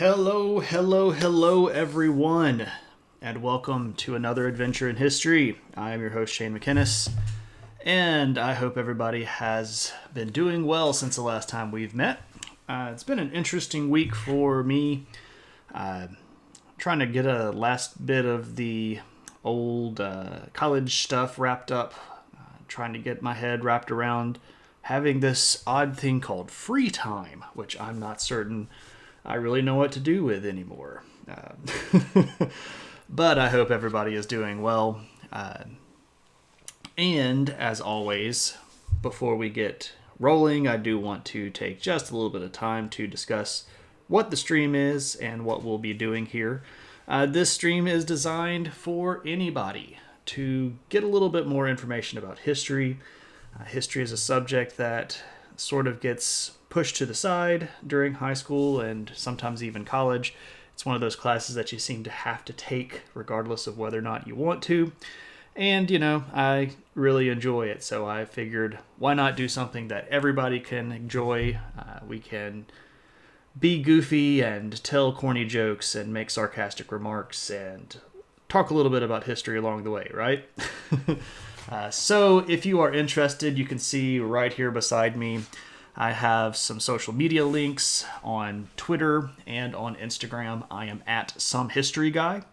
Hello, everyone, and welcome to another adventure in history. I am your host, Shane McInnes, and I hope everybody has been doing well since the last time we've met. It's been an interesting week for me, trying to get a last bit of the old college stuff wrapped up, trying to get my head wrapped around having this odd thing called free time, which I'm not certain I really know what to do with anymore. But I hope everybody is doing well. And as always, before we get rolling, I do want to take just a little bit of time to discuss what the stream is and what we'll be doing here. This stream is designed for anybody to get a little bit more information about history. History is a subject that sort of gets pushed to the side during high school and sometimes even college. It's one of those classes that you seem to have to take regardless of whether or not you want to. And, I really enjoy it, so I figured why not do something that everybody can enjoy. We can be goofy and tell corny jokes and make sarcastic remarks and talk a little bit about history along the way, right? So if you are interested, you can see right here beside me, I have some social media links on Twitter and on Instagram. I am at SomeHistoryGuy.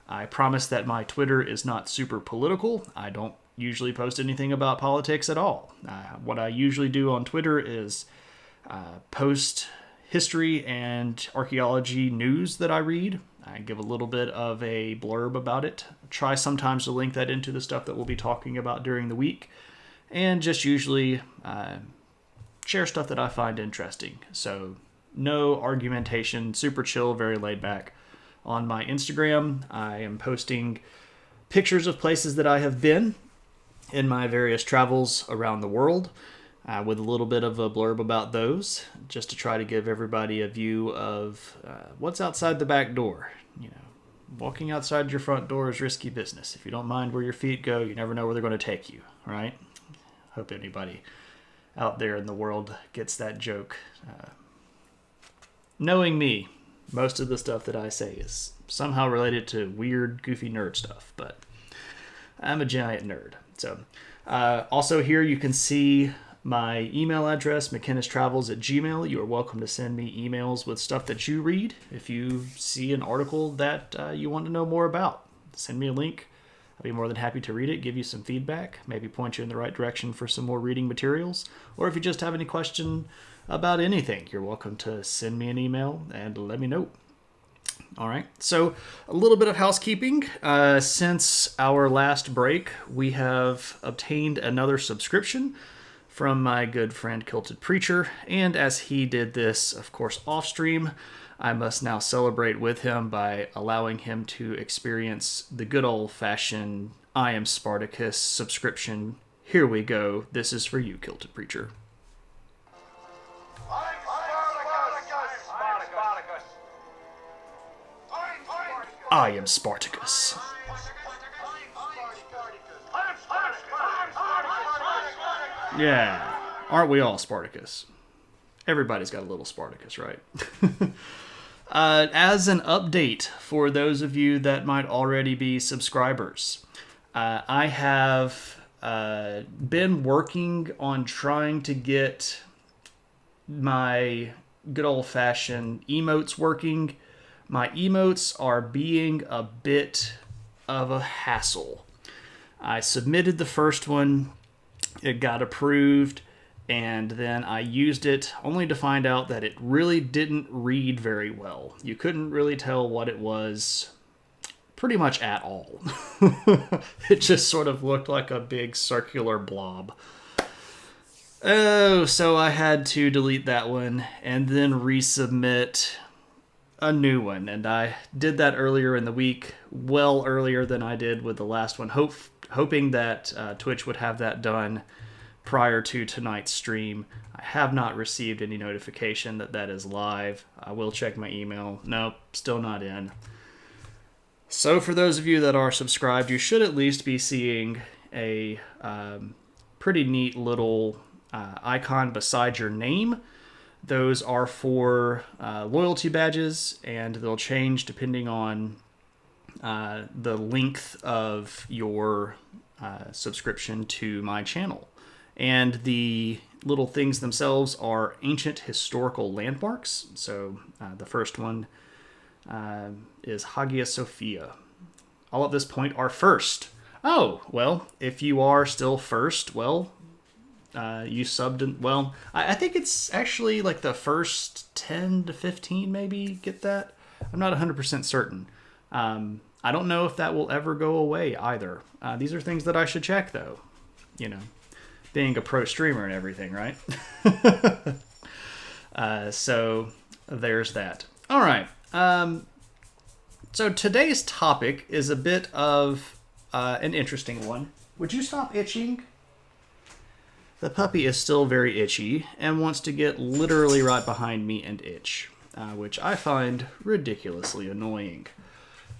I promise that my Twitter is not super political. I don't usually post anything about politics at all. What I usually do on Twitter is post history and archaeology news that I read. I give a little bit of a blurb about it. Try sometimes to link that into the stuff that we'll be talking about during the week. And just usually share stuff that I find interesting. So no argumentation, super chill, very laid back. On my Instagram, I am posting pictures of places that I have been in my various travels around the world, with a little bit of a blurb about those, just to try to give everybody a view of what's outside the back door. Walking outside your front door is risky business. If you don't mind where your feet go, you never know where they're going to take you, right? Hope anybody out there in the world gets that joke. Knowing me, most of the stuff that I say is somehow related to weird, goofy nerd stuff, but I'm a giant nerd. So, also here you can see my email address, mckinnistravels@gmail.com. You are welcome to send me emails with stuff that you read. If you see an article that you want to know more about, send me a link. I'd be more than happy to read it, give you some feedback, maybe point you in the right direction for some more reading materials. Or if you just have any question about anything, you're welcome to send me an email and let me know. All right, so a little bit of housekeeping. Since our last break, we have obtained another subscription from my good friend Kilted Preacher. And as he did this, of course, off stream, I must now celebrate with him by allowing him to experience the good old-fashioned I Am Spartacus subscription. Here we go. This is for you, Kilted Preacher. I am Spartacus. Yeah, aren't we all Spartacus? Everybody's got a little Spartacus, right? As an update for those of you that might already be subscribers, I have been working on trying to get my good old-fashioned emotes working. My emotes are being a bit of a hassle. I submitted the first one, it got approved, and then I used it only to find out that it really didn't read very well. You couldn't really tell what it was pretty much at all. It just sort of looked like a big circular blob. Oh, so I had to delete that one and then resubmit a new one. And I did that earlier in the week, well earlier than I did with the last one, hoping that Twitch would have that done prior to tonight's stream. I have not received any notification that that is live. I will check my email. Nope, still not in. So for those of you that are subscribed, you should at least be seeing a pretty neat little icon beside your name Those are for loyalty badges, and they'll change depending on the length of your subscription to my channel. And the little things themselves are ancient historical landmarks. So the first one is Hagia Sophia. All at this point are first. Oh, well, if you are still first, well, you subbed in, well, I think it's actually like the first 10 to 15 maybe get that. I'm not 100% certain. I don't know if that will ever go away either. These are things that I should check, though. You know, being a pro streamer and everything, right? So there's that. All right. So today's topic is a bit of an interesting one. Would you stop itching? The puppy is still very itchy and wants to get literally right behind me and itch, which I find ridiculously annoying.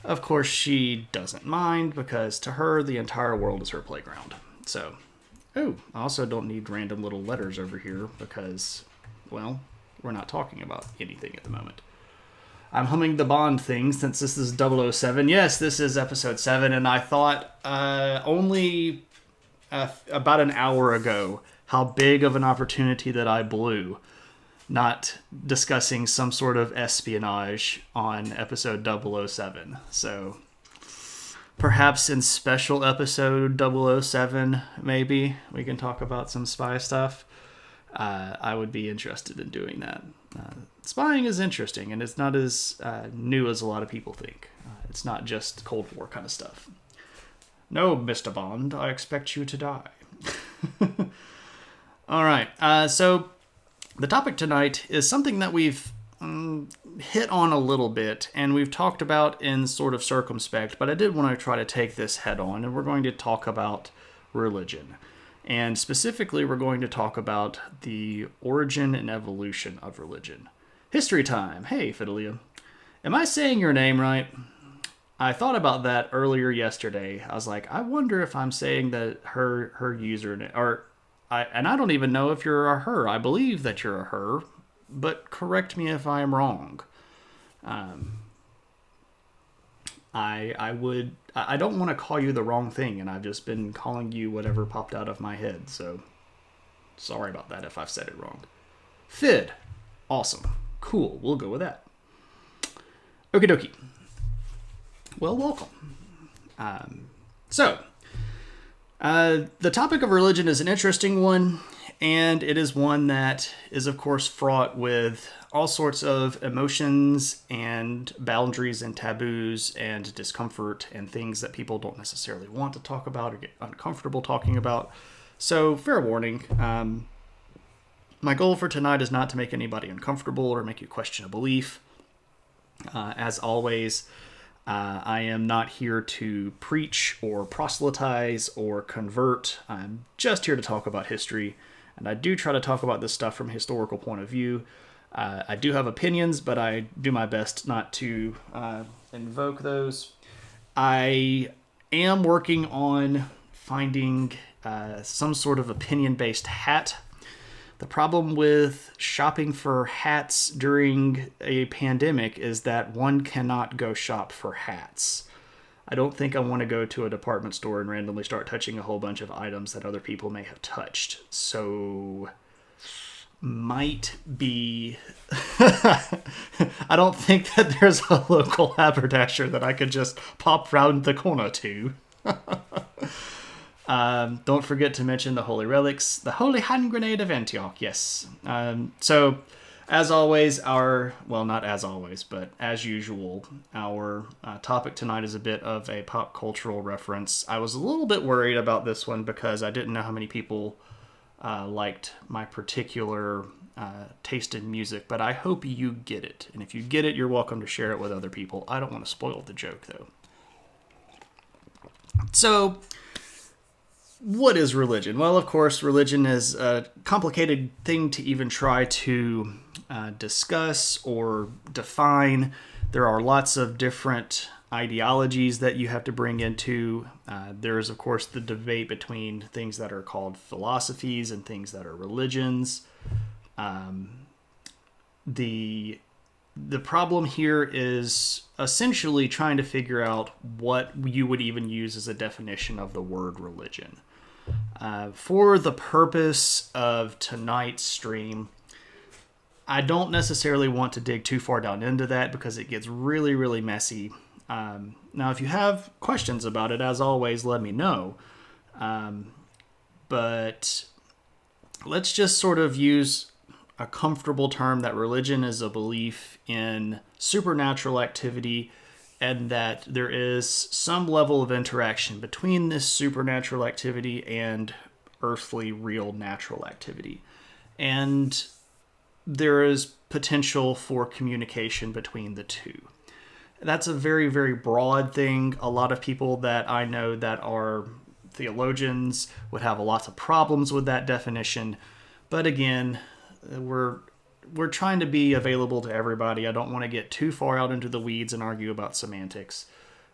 Of course, she doesn't mind because to her, the entire world is her playground. So, I also don't need random little letters over here because, well, we're not talking about anything at the moment. I'm humming the Bond thing since this is 007. Yes, this is episode 7, and I thought only about an hour ago how big of an opportunity that I blew not discussing some sort of espionage on episode 007. So perhaps in special episode 007, maybe we can talk about some spy stuff. I would be interested in doing that. Spying is interesting, and it's not as new as a lot of people think. It's not just Cold War kind of stuff. No, Mr. Bond, I expect you to die. All right, so the topic tonight is something that we've hit on a little bit, and we've talked about in sort of circumspect, but I did want to try to take this head on, and we're going to talk about religion. And specifically, we're going to talk about the origin and evolution of religion. History time. Hey, Fidelia. Am I saying your name right? I thought about that earlier yesterday. I was like, I wonder if I'm saying that her username, and I don't even know if you're a her. I believe that you're a her, but correct me if I'm wrong. I don't want to call you the wrong thing, and I've just been calling you whatever popped out of my head, so sorry about that if I've said it wrong. Fid. Awesome. Cool. We'll go with that. Okie dokie. Well, welcome. The topic of religion is an interesting one, and it is one that is, of course, fraught with all sorts of emotions and boundaries and taboos and discomfort and things that people don't necessarily want to talk about or get uncomfortable talking about. So, fair warning. My goal for tonight is not to make anybody uncomfortable or make you question a belief. As always, I am not here to preach or proselytize or convert. I'm just here to talk about history, and I do try to talk about this stuff from a historical point of view. I do have opinions, but I do my best not to invoke those. I am working on finding some sort of opinion-based hat. The problem with shopping for hats during a pandemic is that one cannot go shop for hats. I don't think I want to go to a department store and randomly start touching a whole bunch of items that other people may have touched. So, might be... I don't think that there's a local haberdasher that I could just pop round the corner to. Don't forget to mention the holy relics, the holy hand grenade of Antioch, yes. So, as always, not as always, but as usual, our topic tonight is a bit of a pop cultural reference. I was a little bit worried about this one because I didn't know how many people liked my particular taste in music, but I hope you get it. And if you get it, you're welcome to share it with other people. I don't want to spoil the joke, though. So, what is religion? Well, of course, religion is a complicated thing to even try to discuss or define. There are lots of different ideologies that you have to bring into. There is, of course, the debate between things that are called philosophies and things that are religions. the problem here is essentially trying to figure out what you would even use as a definition of the word religion. For the purpose of tonight's stream, I don't necessarily want to dig too far down into that because it gets really, really messy. Now, if you have questions about it, as always, let me know. But let's just sort of use a comfortable term that religion is a belief in supernatural activity and that there is some level of interaction between this supernatural activity and earthly, real, natural activity. And there is potential for communication between the two. That's a very, very broad thing. A lot of people that I know that are theologians would have lots of problems with that definition. But again, we're trying to be available to everybody. I don't want to get too far out into the weeds and argue about semantics.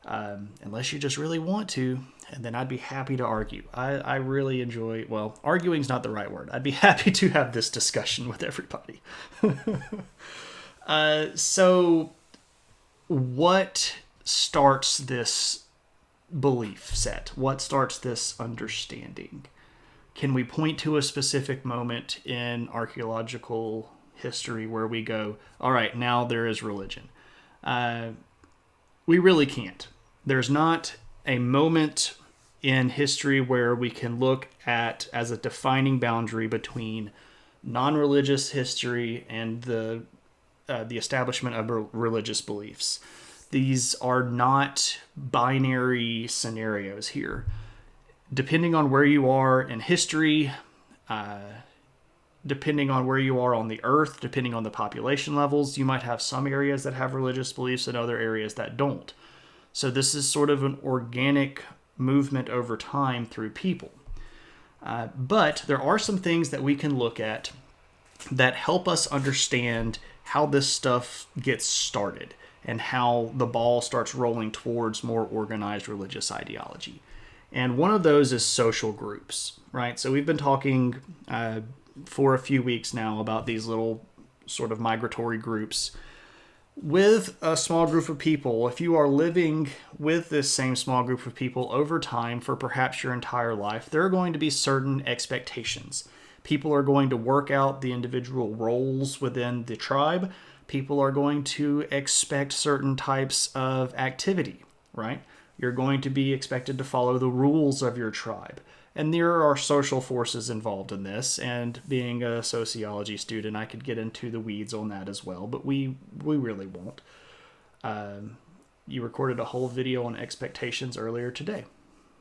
Unless you just really want to, and then I'd be happy to argue. I really enjoy, well, arguing's not the right word. I'd be happy to have this discussion with everybody. So what starts this belief set? What starts this understanding? Can we point to a specific moment in archaeological history where we go, all right, now there is religion? We really can't. There's not a moment in history where we can look at as a defining boundary between non-religious history and the establishment of religious beliefs. These are not binary scenarios here. Depending on where you are in history, depending on where you are on the earth, depending on the population levels, you might have some areas that have religious beliefs and other areas that don't. So this is sort of an organic movement over time through people. But there are some things that we can look at that help us understand how this stuff gets started and how the ball starts rolling towards more organized religious ideology. And one of those is social groups, right? So we've been talking for a few weeks now about these little sort of migratory groups. With a small group of people, if you are living with this same small group of people over time for perhaps your entire life, there are going to be certain expectations. People are going to work out the individual roles within the tribe. People are going to expect certain types of activity, right? You're going to be expected to follow the rules of your tribe. And there are social forces involved in this, and being a sociology student, I could get into the weeds on that as well, but we really won't. You recorded a whole video on expectations earlier today.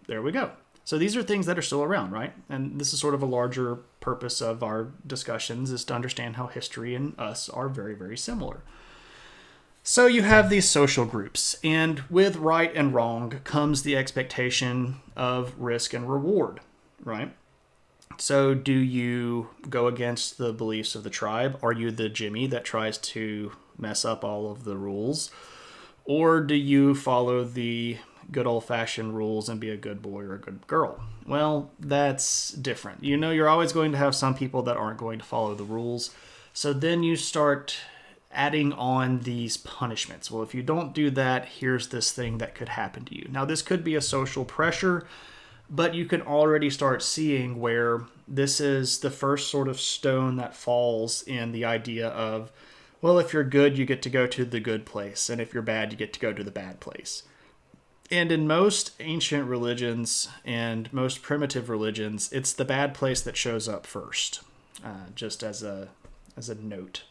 There we go. So these are things that are still around, right? And this is sort of a larger purpose of our discussions, is to understand how history and us are very, very similar. So you have these social groups, and with right and wrong comes the expectation of risk and reward, right? So do you go against the beliefs of the tribe? Are you the Jimmy that tries to mess up all of the rules? Or do you follow the good old-fashioned rules and be a good boy or a good girl? Well, that's different. You know, you're always going to have some people that aren't going to follow the rules. So then you start adding on these punishments. Well, if you don't do that, here's this thing that could happen to you. Now, this could be a social pressure, but you can already start seeing where this is the first sort of stone that falls in the idea of, well, if you're good, you get to go to the good place, and if you're bad, you get to go to the bad place. And in most ancient religions and most primitive religions, it's the bad place that shows up first, just as a note.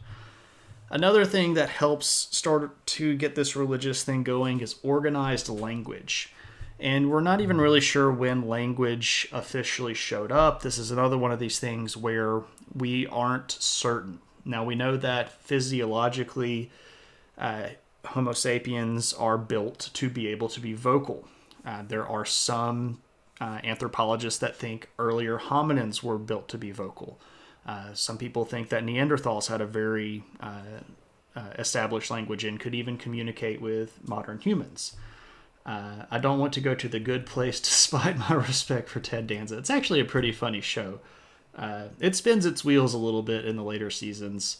Another thing that helps start to get this religious thing going is organized language. And we're not even really sure when language officially showed up. This is another one of these things where we aren't certain. Now, we know that physiologically, Homo sapiens are built to be able to be vocal. There are some anthropologists that think earlier hominins were built to be vocal. Some people think that Neanderthals had a very established language and could even communicate with modern humans. I don't want to go to the good place despite my respect for Ted Danza. It's actually a pretty funny show. It spins its wheels a little bit in the later seasons.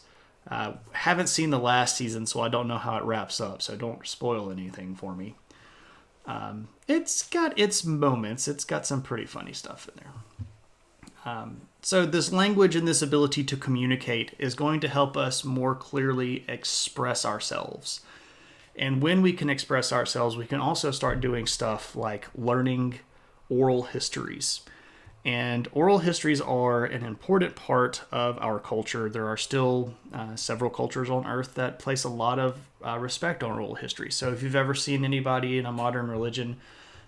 Haven't seen the last season, so I don't know how it wraps up, so don't spoil anything for me. It's got its moments. It's got some pretty funny stuff in there. So this language and this ability to communicate is going to help us more clearly express ourselves. And when we can express ourselves, we can also start doing stuff like learning oral histories. And oral histories are an important part of our culture. There are still several cultures on Earth that place a lot of respect on oral history. So if you've ever seen anybody in a modern religion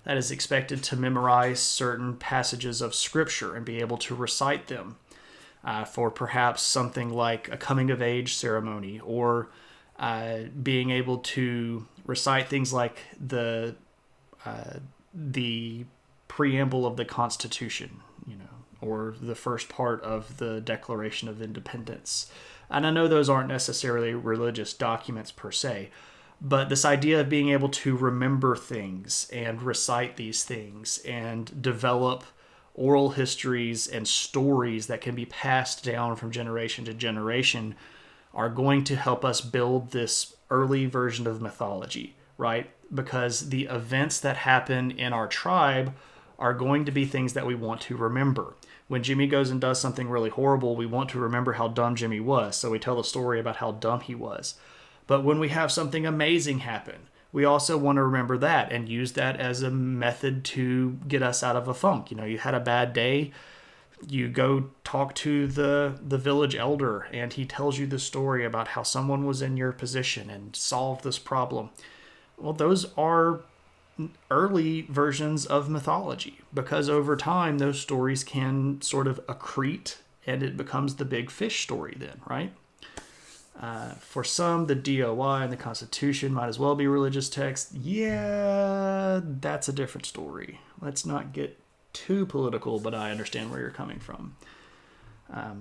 that is expected to memorize certain passages of Scripture and be able to recite them for perhaps something like a coming-of-age ceremony, or being able to recite things like the preamble of the Constitution, or the first part of the Declaration of Independence. And I know those aren't necessarily religious documents per se, but this idea of being able to remember things and recite these things and develop oral histories and stories that can be passed down from generation to generation are going to help us build this early version of mythology, right? Because the events that happen in our tribe are going to be things that we want to remember. When Jimmy goes and does something really horrible, we want to remember how dumb Jimmy was, so we tell the story about how dumb he was. But when we have something amazing happen, we also want to remember that and use that as a method to get us out of a funk. You had a bad day, you go talk to the village elder, and he tells you the story about how someone was in your position and solved this problem. Well, those are early versions of mythology, because over time those stories can sort of accrete and it becomes the big fish story then, right? For some, the DOI and the Constitution might as well be religious text. Yeah, that's a different story. Let's not get too political, but I understand where you're coming from. All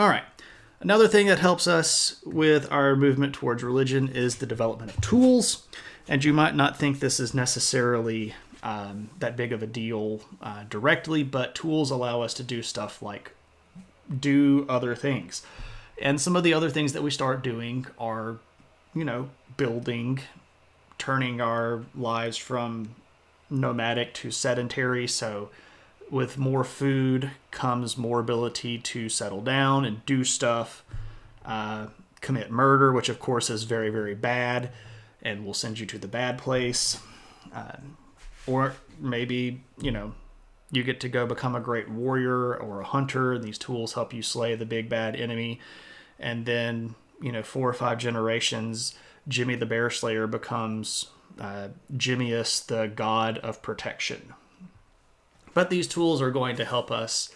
right. Another thing that helps us with our movement towards religion is the development of tools. And you might not think this is necessarily that big of a deal directly, but tools allow us to do stuff like do other things. And some of the other things that we start doing are, building, turning our lives from nomadic to sedentary. So with more food comes more ability to settle down and do stuff, commit murder, which of course is very, very bad and will send you to the bad place. Or maybe, you get to go become a great warrior or a hunter, and these tools help you slay the big bad enemy. And then, 4 or 5 generations, Jimmy the Bear Slayer becomes Jimmius, the god of protection. But these tools are going to help us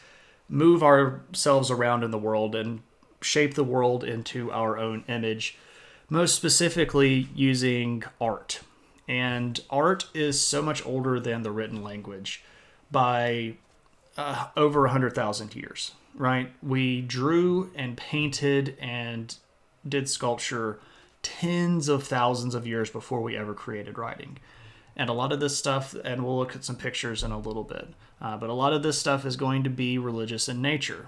move ourselves around in the world and shape the world into our own image, most specifically using art. And art is so much older than the written language by over 100,000 years, right? We drew and painted and did sculpture tens of thousands of years before we ever created writing. And a lot of this stuff, and we'll look at some pictures in a little bit, but a lot of this stuff is going to be religious in nature.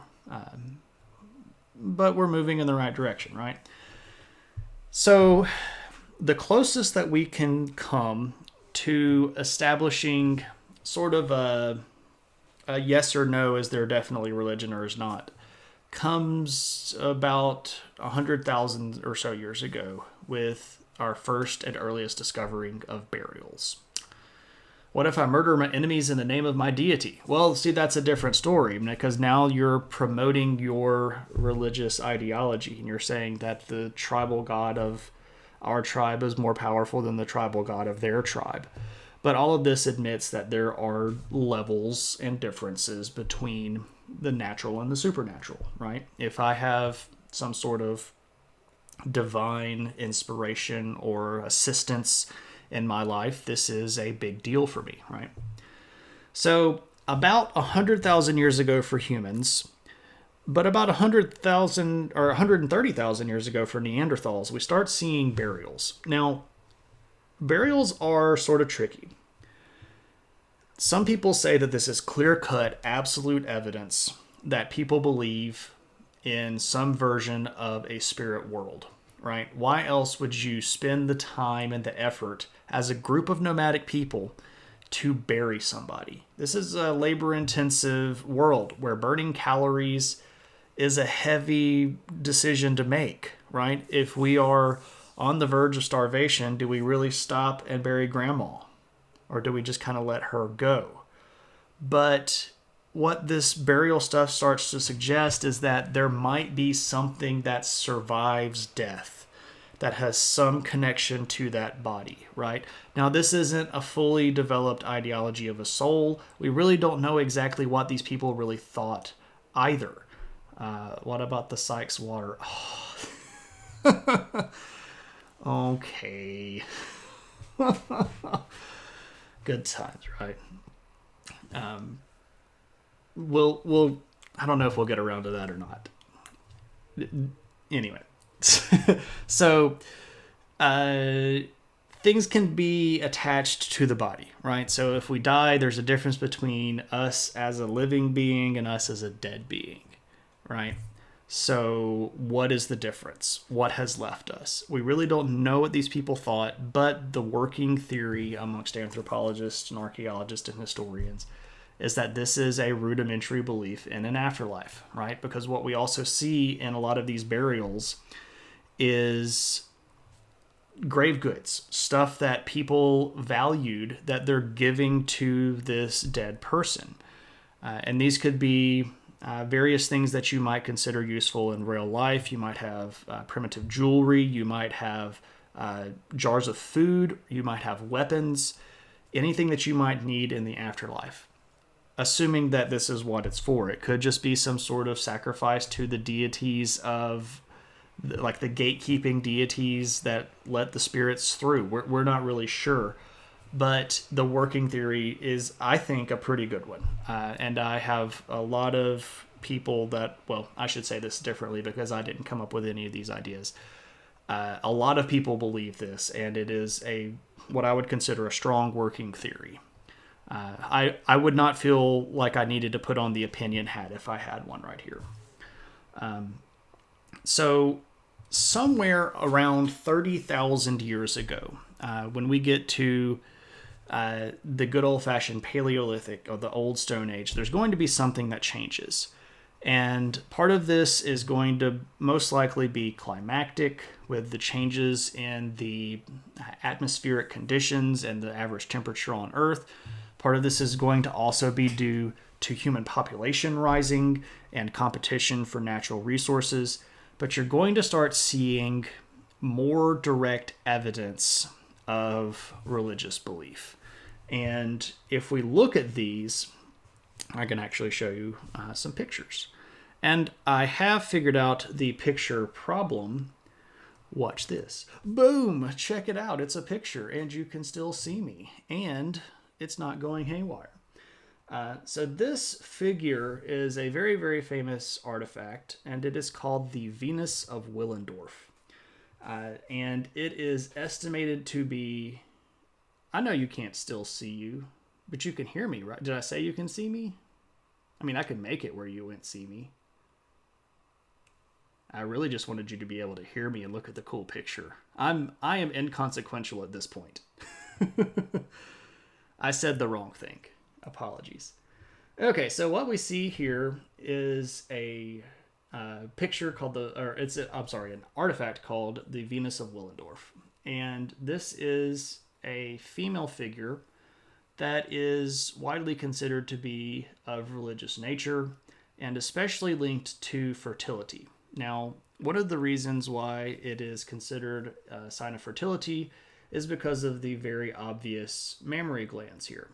But we're moving in the right direction, right? So the closest that we can come to establishing sort of a yes or no, is there definitely religion or is not, comes about 100,000 or so years ago with our first and earliest discovering of burials. What if I murder my enemies in the name of my deity? Well, see, that's a different story, because now you're promoting your religious ideology and you're saying that the tribal god of our tribe is more powerful than the tribal god of their tribe. But all of this admits that there are levels and differences between the natural and the supernatural, right? If I have some sort of divine inspiration or assistance in my life, this is a big deal for me, right? So about 100,000 years ago for humans, but about 100,000 or 130,000 years ago for Neanderthals, we start seeing burials. Now, burials are sort of tricky. Some people say that this is clear-cut, absolute evidence that people believe in some version of a spirit world, right? Why else would you spend the time and the effort as a group of nomadic people to bury somebody? This is a labor-intensive world where burning calories is a heavy decision to make, right? If we are on the verge of starvation, do we really stop and bury grandma? Or do we just kind of let her go? But what this burial stuff starts to suggest is that there might be something that survives death, that has some connection to that body, right? Now, this isn't a fully developed ideology of a soul. We really don't know exactly what these people really thought either. What about the Sykes water? Oh. Okay. Good times, right? We'll I don't know if we'll get around to that or not. Anyway, so things can be attached to the body, right? So if we die, there's a difference between us as a living being and us as a dead being, right? So what is the difference? What has left us? We really don't know what these people thought, but the working theory amongst anthropologists and archaeologists and historians is that this is a rudimentary belief in an afterlife, right? Because what we also see in a lot of these burials is grave goods, stuff that people valued that they're giving to this dead person. And these could be various things that you might consider useful in real life. You might have primitive jewelry. You might have jars of food. You might have weapons. Anything that you might need in the afterlife. Assuming that this is what it's for. It could just be some sort of sacrifice to the deities of, like the gatekeeping deities that let the spirits through. We're not really sure. But the working theory is, I think, a pretty good one. And I have a lot of people that, well, I should say this differently because I didn't come up with any of these ideas. A lot of people believe this, and it is what I would consider a strong working theory. I would not feel like I needed to put on the opinion hat if I had one right here. So somewhere around 30,000 years ago, when we get to the good old-fashioned Paleolithic or the Old Stone Age, there's going to be something that changes. And part of this is going to most likely be climactic, with the changes in the atmospheric conditions and the average temperature on Earth. Part of this is going to also be due to human population rising and competition for natural resources. But you're going to start seeing more direct evidence of religious belief. And if we look at these, I can actually show you some pictures. And I have figured out the picture problem. Watch this. Boom! Check it out. It's a picture, and you can still see me. And it's not going haywire. So this figure is a very, very famous artifact, and it is called the Venus of Willendorf. And it is estimated to be... I know you can't still see you, but you can hear me, right? Did I say you can see me? I mean, I could make it where you wouldn't see me. I really just wanted you to be able to hear me and look at the cool picture. I am inconsequential at this point. I said the wrong thing. Apologies. Okay, so what we see here is a picture called an artifact called the Venus of Willendorf. And this is a female figure that is widely considered to be of religious nature and especially linked to fertility. Now, one of the reasons why it is considered a sign of fertility is because of the very obvious mammary glands here.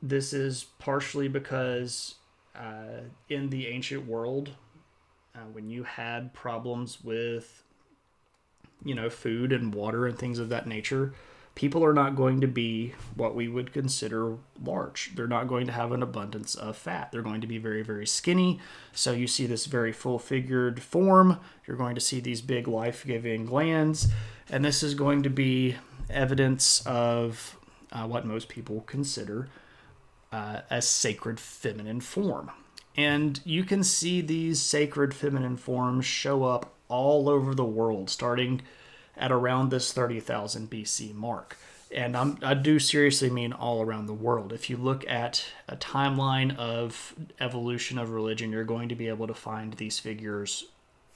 This is partially because in the ancient world, when you had problems with, food and water and things of that nature, people are not going to be what we would consider large. They're not going to have an abundance of fat. They're going to be very, very skinny. So you see this very full-figured form. You're going to see these big life-giving glands. And this is going to be evidence of what most people consider a sacred feminine form. And you can see these sacred feminine forms show up all over the world, starting at around this 30,000 BC mark. And I do seriously mean all around the world. If you look at a timeline of evolution of religion, you're going to be able to find these figures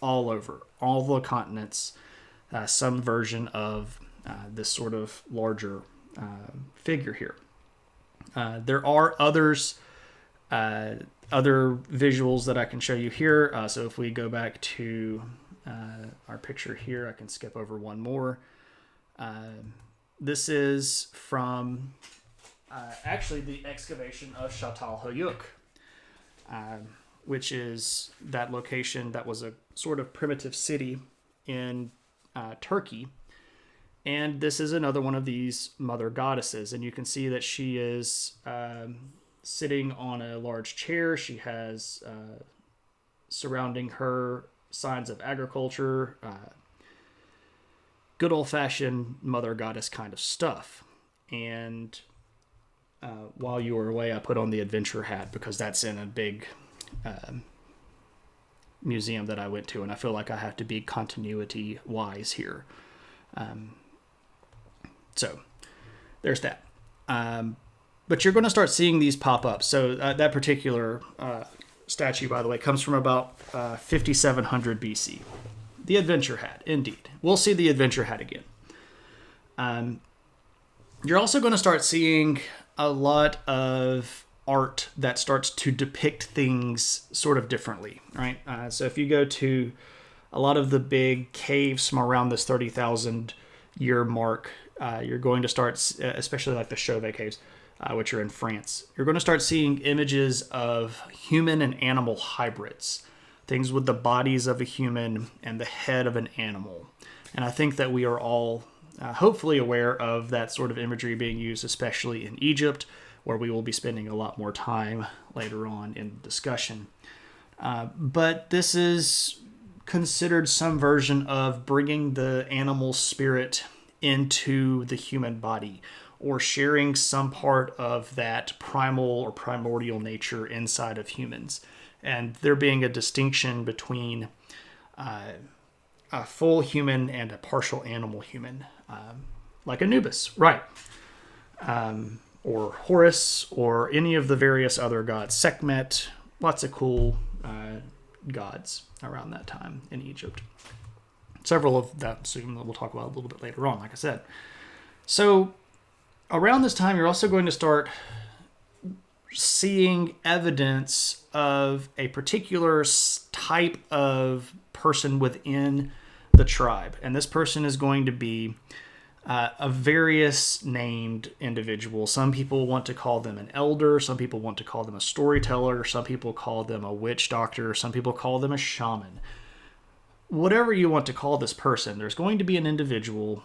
all over, all the continents, some version of this sort of larger figure here. There are others, other visuals that I can show you here. So if we go back to our picture here, I can skip over one more. This is from actually the excavation of Çatalhöyük, which is that location that was a sort of primitive city in Turkey. And this is another one of these mother goddesses. And you can see that she is sitting on a large chair. She has surrounding her signs of agriculture, good old-fashioned mother goddess kind of stuff. And while you were away, I put on the adventure hat because that's in a big museum that I went to, and I feel like I have to be continuity-wise here. So there's that. But you're going to start seeing these pop up. So that particular statue, by the way, comes from about 5700 BC. The adventure hat, indeed. We'll see the adventure hat again. You're also going to start seeing a lot of art that starts to depict things sort of differently, right? So if you go to a lot of the big caves from around this 30,000 year mark, you're going to start, especially like the Chauvet caves, which are in France, you're going to start seeing images of human and animal hybrids, things with the bodies of a human and the head of an animal. And I think that we are all hopefully aware of that sort of imagery being used, especially in Egypt, where we will be spending a lot more time later on in the discussion. But this is considered some version of bringing the animal spirit into the human body, or sharing some part of that primal or primordial nature inside of humans. And there being a distinction between a full human and a partial animal human, like Anubis, right? Or Horus, or any of the various other gods, Sekhmet, lots of cool gods around that time in Egypt. Several of that soon that we'll talk about a little bit later on, like I said. So around this time, you're also going to start seeing evidence of a particular type of person within the tribe. And this person is going to be a various named individual. Some people want to call them an elder. Some people want to call them a storyteller. Some people call them a witch doctor. Some people call them a shaman. Whatever you want to call this person, there's going to be an individual,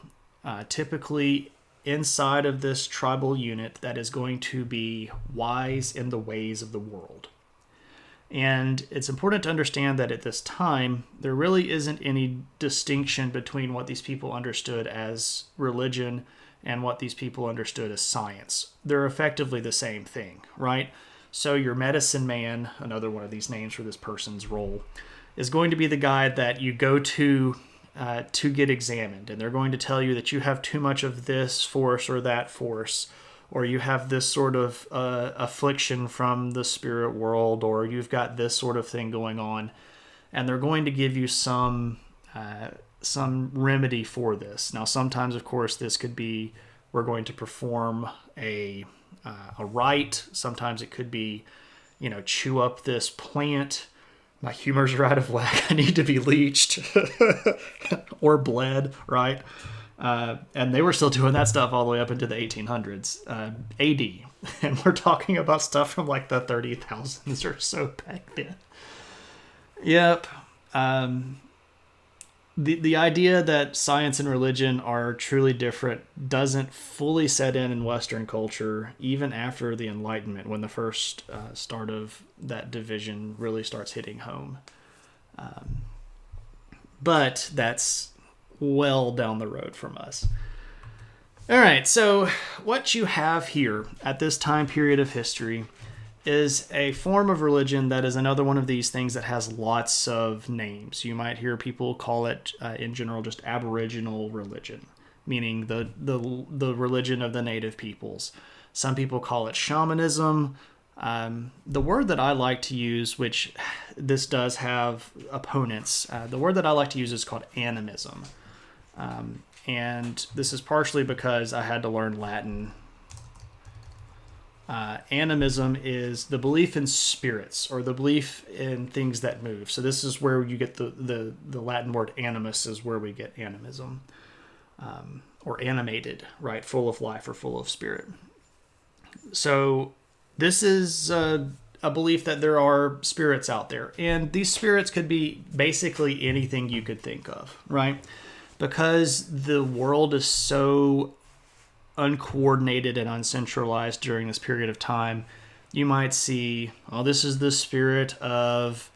typically inside of this tribal unit, that is going to be wise in the ways of the world. And it's important to understand that at this time, there really isn't any distinction between what these people understood as religion and what these people understood as science. They're effectively the same thing, right? So your medicine man, another one of these names for this person's role, is going to be the guy that you go to get examined. And they're going to tell you that you have too much of this force or that force, or you have this sort of affliction from the spirit world, or you've got this sort of thing going on. And they're going to give you some remedy for this. Now, sometimes, of course, this could be, we're going to perform a rite. Sometimes it could be, chew up this plant. My humors are out of whack. I need to be leeched or bled, right? And they were still doing that stuff all the way up into the 1800s AD. And we're talking about stuff from like the 30,000s or so back then. Yep. The idea that science and religion are truly different doesn't fully set in Western culture, even after the Enlightenment, when the first start of that division really starts hitting home. But that's well down the road from us. All right, so what you have here at this time period of history is a form of religion that is another one of these things that has lots of names. You might hear people call it, in general, just Aboriginal religion, meaning the religion of the native peoples. Some people call it shamanism. The word that I like to use, which this does have opponents, the word that I like to use is called animism. And this is partially because I had to learn Latin. Animism is the belief in spirits, or the belief in things that move. So this is where you get the Latin word animus, is where we get animism, or animated, right? Full of life or full of spirit. So this is a belief that there are spirits out there, and these spirits could be basically anything you could think of, right? Because the world is so uncoordinated and uncentralized during this period of time, you might see, oh, this is the spirit of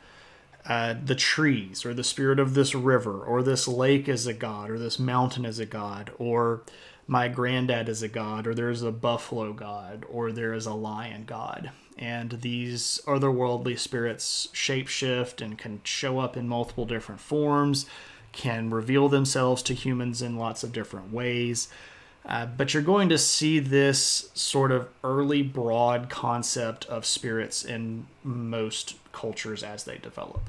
the trees, or the spirit of this river, or this lake is a god, or this mountain is a god, or my granddad is a god, or there's a buffalo god, or there is a lion god. And these otherworldly spirits shapeshift and can show up in multiple different forms, can reveal themselves to humans in lots of different ways. But you're going to see this sort of early broad concept of spirits in most cultures as they develop.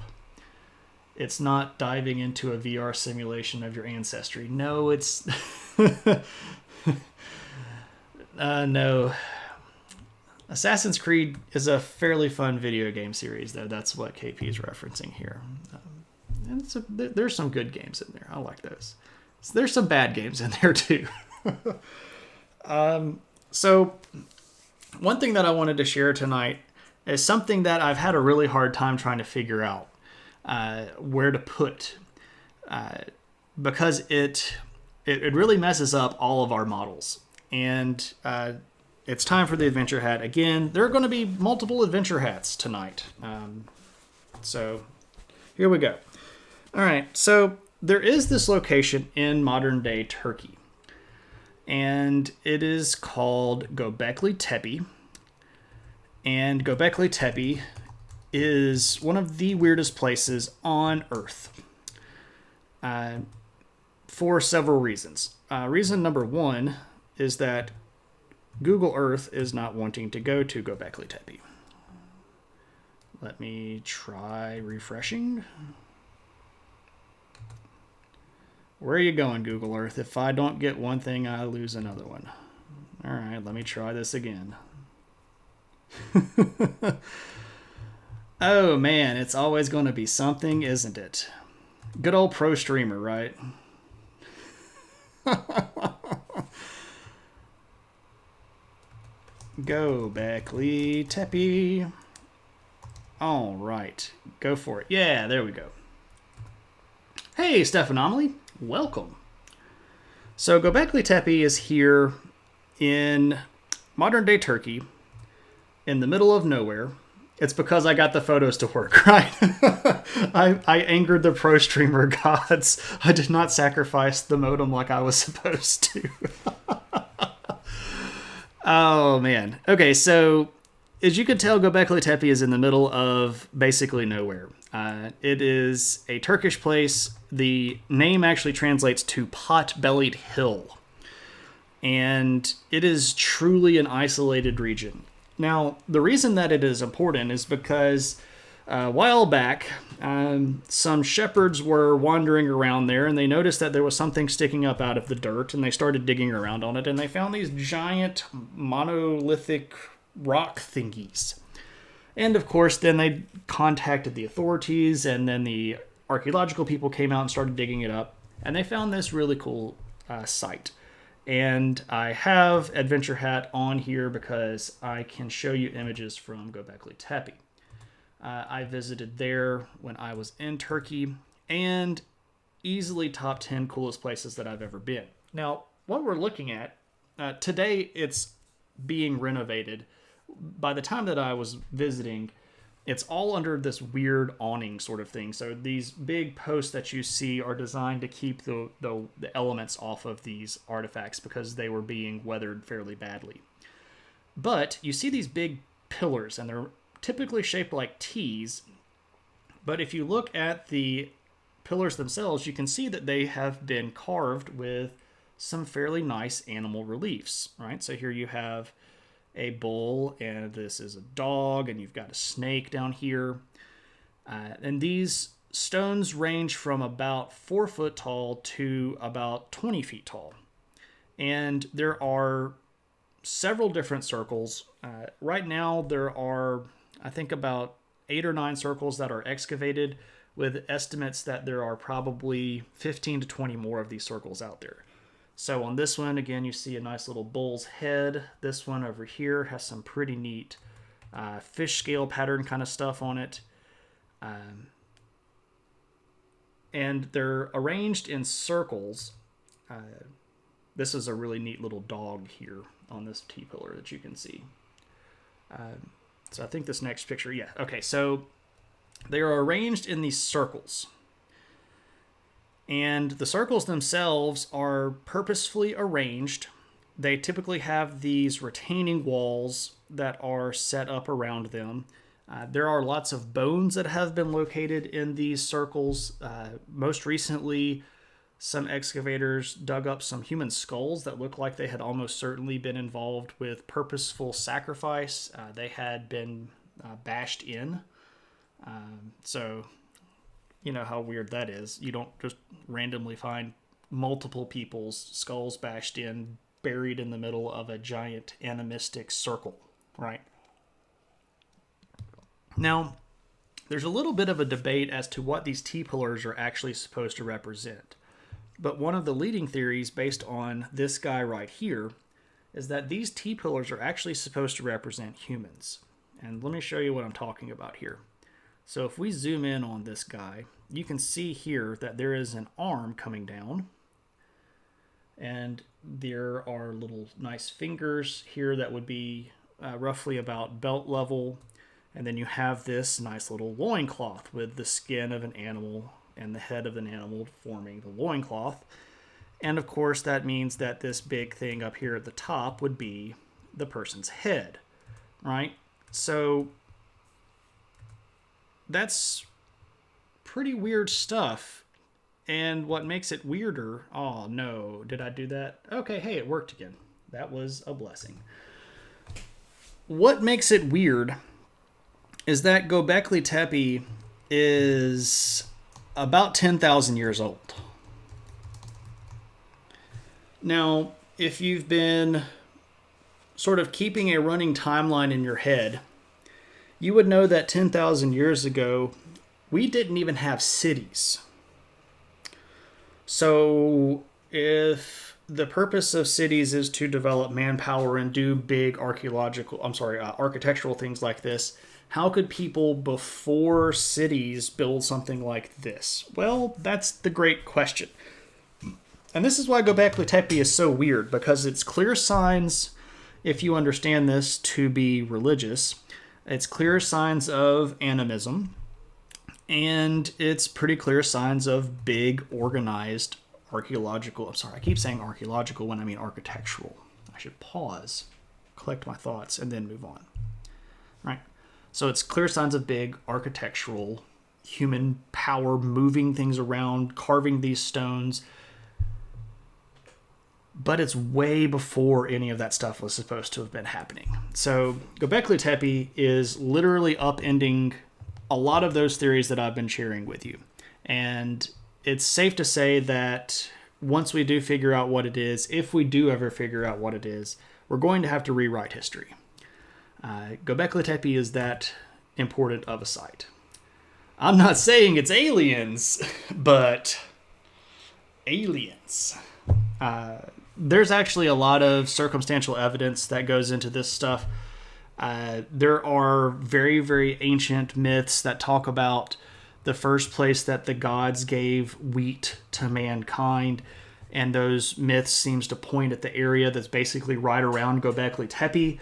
It's not diving into a VR simulation of your ancestry. No, it's... no. Assassin's Creed is a fairly fun video game series, though. That's what KP is referencing here. And there's some good games in there. I like those. So there's some bad games in there, too. So one thing that I wanted to share tonight is something that I've had a really hard time trying to figure out where to put, because it really messes up all of our models. And it's time for the adventure hat. Again, there are going to be multiple adventure hats tonight. So here we go. All right, so there is this location in modern day Turkey, and it is called Göbekli Tepe. And Göbekli Tepe is one of the weirdest places on Earth, for several reasons. Reason number one is that Google Earth is not wanting to go to Göbekli Tepe. Let me try refreshing. Where are you going, Google Earth? If I don't get one thing, I lose another one. All right, let me try this again. Oh, man, it's always going to be something, isn't it? Good old pro streamer, right? Göbekli Tepe. All right, go for it. Yeah, there we go. Hey, Steph Anomaly. Welcome. So Göbekli Tepe is here in modern day Turkey, in the middle of nowhere. It's because I got the photos to work, right? I angered the pro streamer gods. I did not sacrifice the modem like I was supposed to. Oh, man. Okay, so as you can tell, Göbekli Tepe is in the middle of basically nowhere. It is a Turkish place. The name actually translates to pot-bellied hill. And it is truly an isolated region. Now, the reason that it is important is because a while back, some shepherds were wandering around there, and they noticed that there was something sticking up out of the dirt, and they started digging around on it, and they found these giant monolithic rock thingies. And of course, then they contacted the authorities, and then the archaeological people came out and started digging it up, and they found this really cool site. And I have Adventure Hat on here because I can show you images from Göbekli Tepe. I visited there when I was in Turkey, and easily top 10 coolest places that I've ever been. Now, what we're looking at, today it's being renovated. By the time that I was visiting, it's all under this weird awning sort of thing. So these big posts that you see are designed to keep the elements off of these artifacts because they were being weathered fairly badly. But you see these big pillars, and they're typically shaped like T's. But if you look at the pillars themselves, you can see that they have been carved with some fairly nice animal reliefs, right? So here you have a bull, and this is a dog, and you've got a snake down here. And these stones range from about 4 foot tall to about 20 feet tall. And there are several different circles. Right now, there are, I think, about 8 or 9 circles that are excavated, with estimates that there are probably 15 to 20 more of these circles out there. So on this one, again, you see a nice little bull's head. This one over here has some pretty neat fish scale pattern kind of stuff on it. And they're arranged in circles. This is a really neat little dog here on this T-pillar that you can see. So I think this next picture, yeah. Okay, so they are arranged in these circles. And the circles themselves are purposefully arranged. They typically have these retaining walls that are set up around them. There are lots of bones that have been located in these circles. Most recently, some excavators dug up some human skulls that looked like they had almost certainly been involved with purposeful sacrifice. They had been bashed in. So, you know how weird that is. You don't just randomly find multiple people's skulls bashed in, buried in the middle of a giant animistic circle, right? Now, there's a little bit of a debate as to what these T-pillars are actually supposed to represent. But one of the leading theories based on this guy right here is that these T-pillars are actually supposed to represent humans. And let me show you what I'm talking about here. So if we zoom in on this guy, you can see here that there is an arm coming down. And there are little nice fingers here that would be roughly about belt level. And then you have this nice little loincloth with the skin of an animal and the head of an animal forming the loincloth. And of course, that means that this big thing up here at the top would be the person's head, right? So that's pretty weird stuff. And what makes it weirder, oh no, did I do that? Okay, hey, it worked again. That was a blessing. What makes it weird is that Göbekli Tepe is about 10,000 years old. Now, if you've been sort of keeping a running timeline in your head, you would know that 10,000 years ago, we didn't even have cities. So if the purpose of cities is to develop manpower and do big architectural things like this, how could people before cities build something like this? Well, that's the great question. And this is why Göbekli Tepe is so weird, because it's clear signs, if you understand this to be religious, it's clear signs of animism, and it's pretty clear signs of big, organized archaeological, I'm sorry, I keep saying archaeological when I mean architectural. I should pause, collect my thoughts, and then move on. Right? So it's clear signs of big architectural, human power, moving things around, carving these stones. But it's way before any of that stuff was supposed to have been happening. So Göbekli Tepe is literally upending a lot of those theories that I've been sharing with you. And it's safe to say that once we do figure out what it is, if we do ever figure out what it is, we're going to have to rewrite history. Göbekli Tepe is that important of a site. I'm not saying it's aliens, but aliens. There's actually a lot of circumstantial evidence that goes into this stuff. There are very, very ancient myths that talk about the first place that the gods gave wheat to mankind, and those myths seems to point at the area that's basically right around Göbekli Tepe.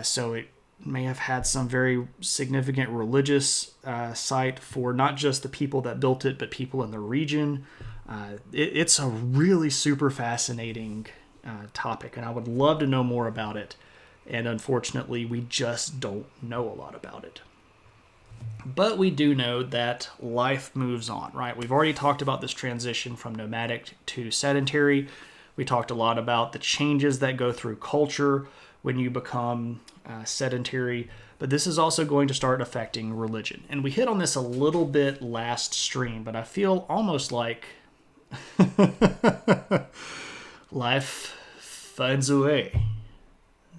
So it may have had some very significant religious site for not just the people that built it, but people in the region. It's a really super fascinating topic, and I would love to know more about it. And unfortunately, we just don't know a lot about it. But we do know that life moves on, right? We've already talked about this transition from nomadic to sedentary. We talked a lot about the changes that go through culture when you become sedentary. But this is also going to start affecting religion. And we hit on this a little bit last stream, but I feel almost like life finds a way.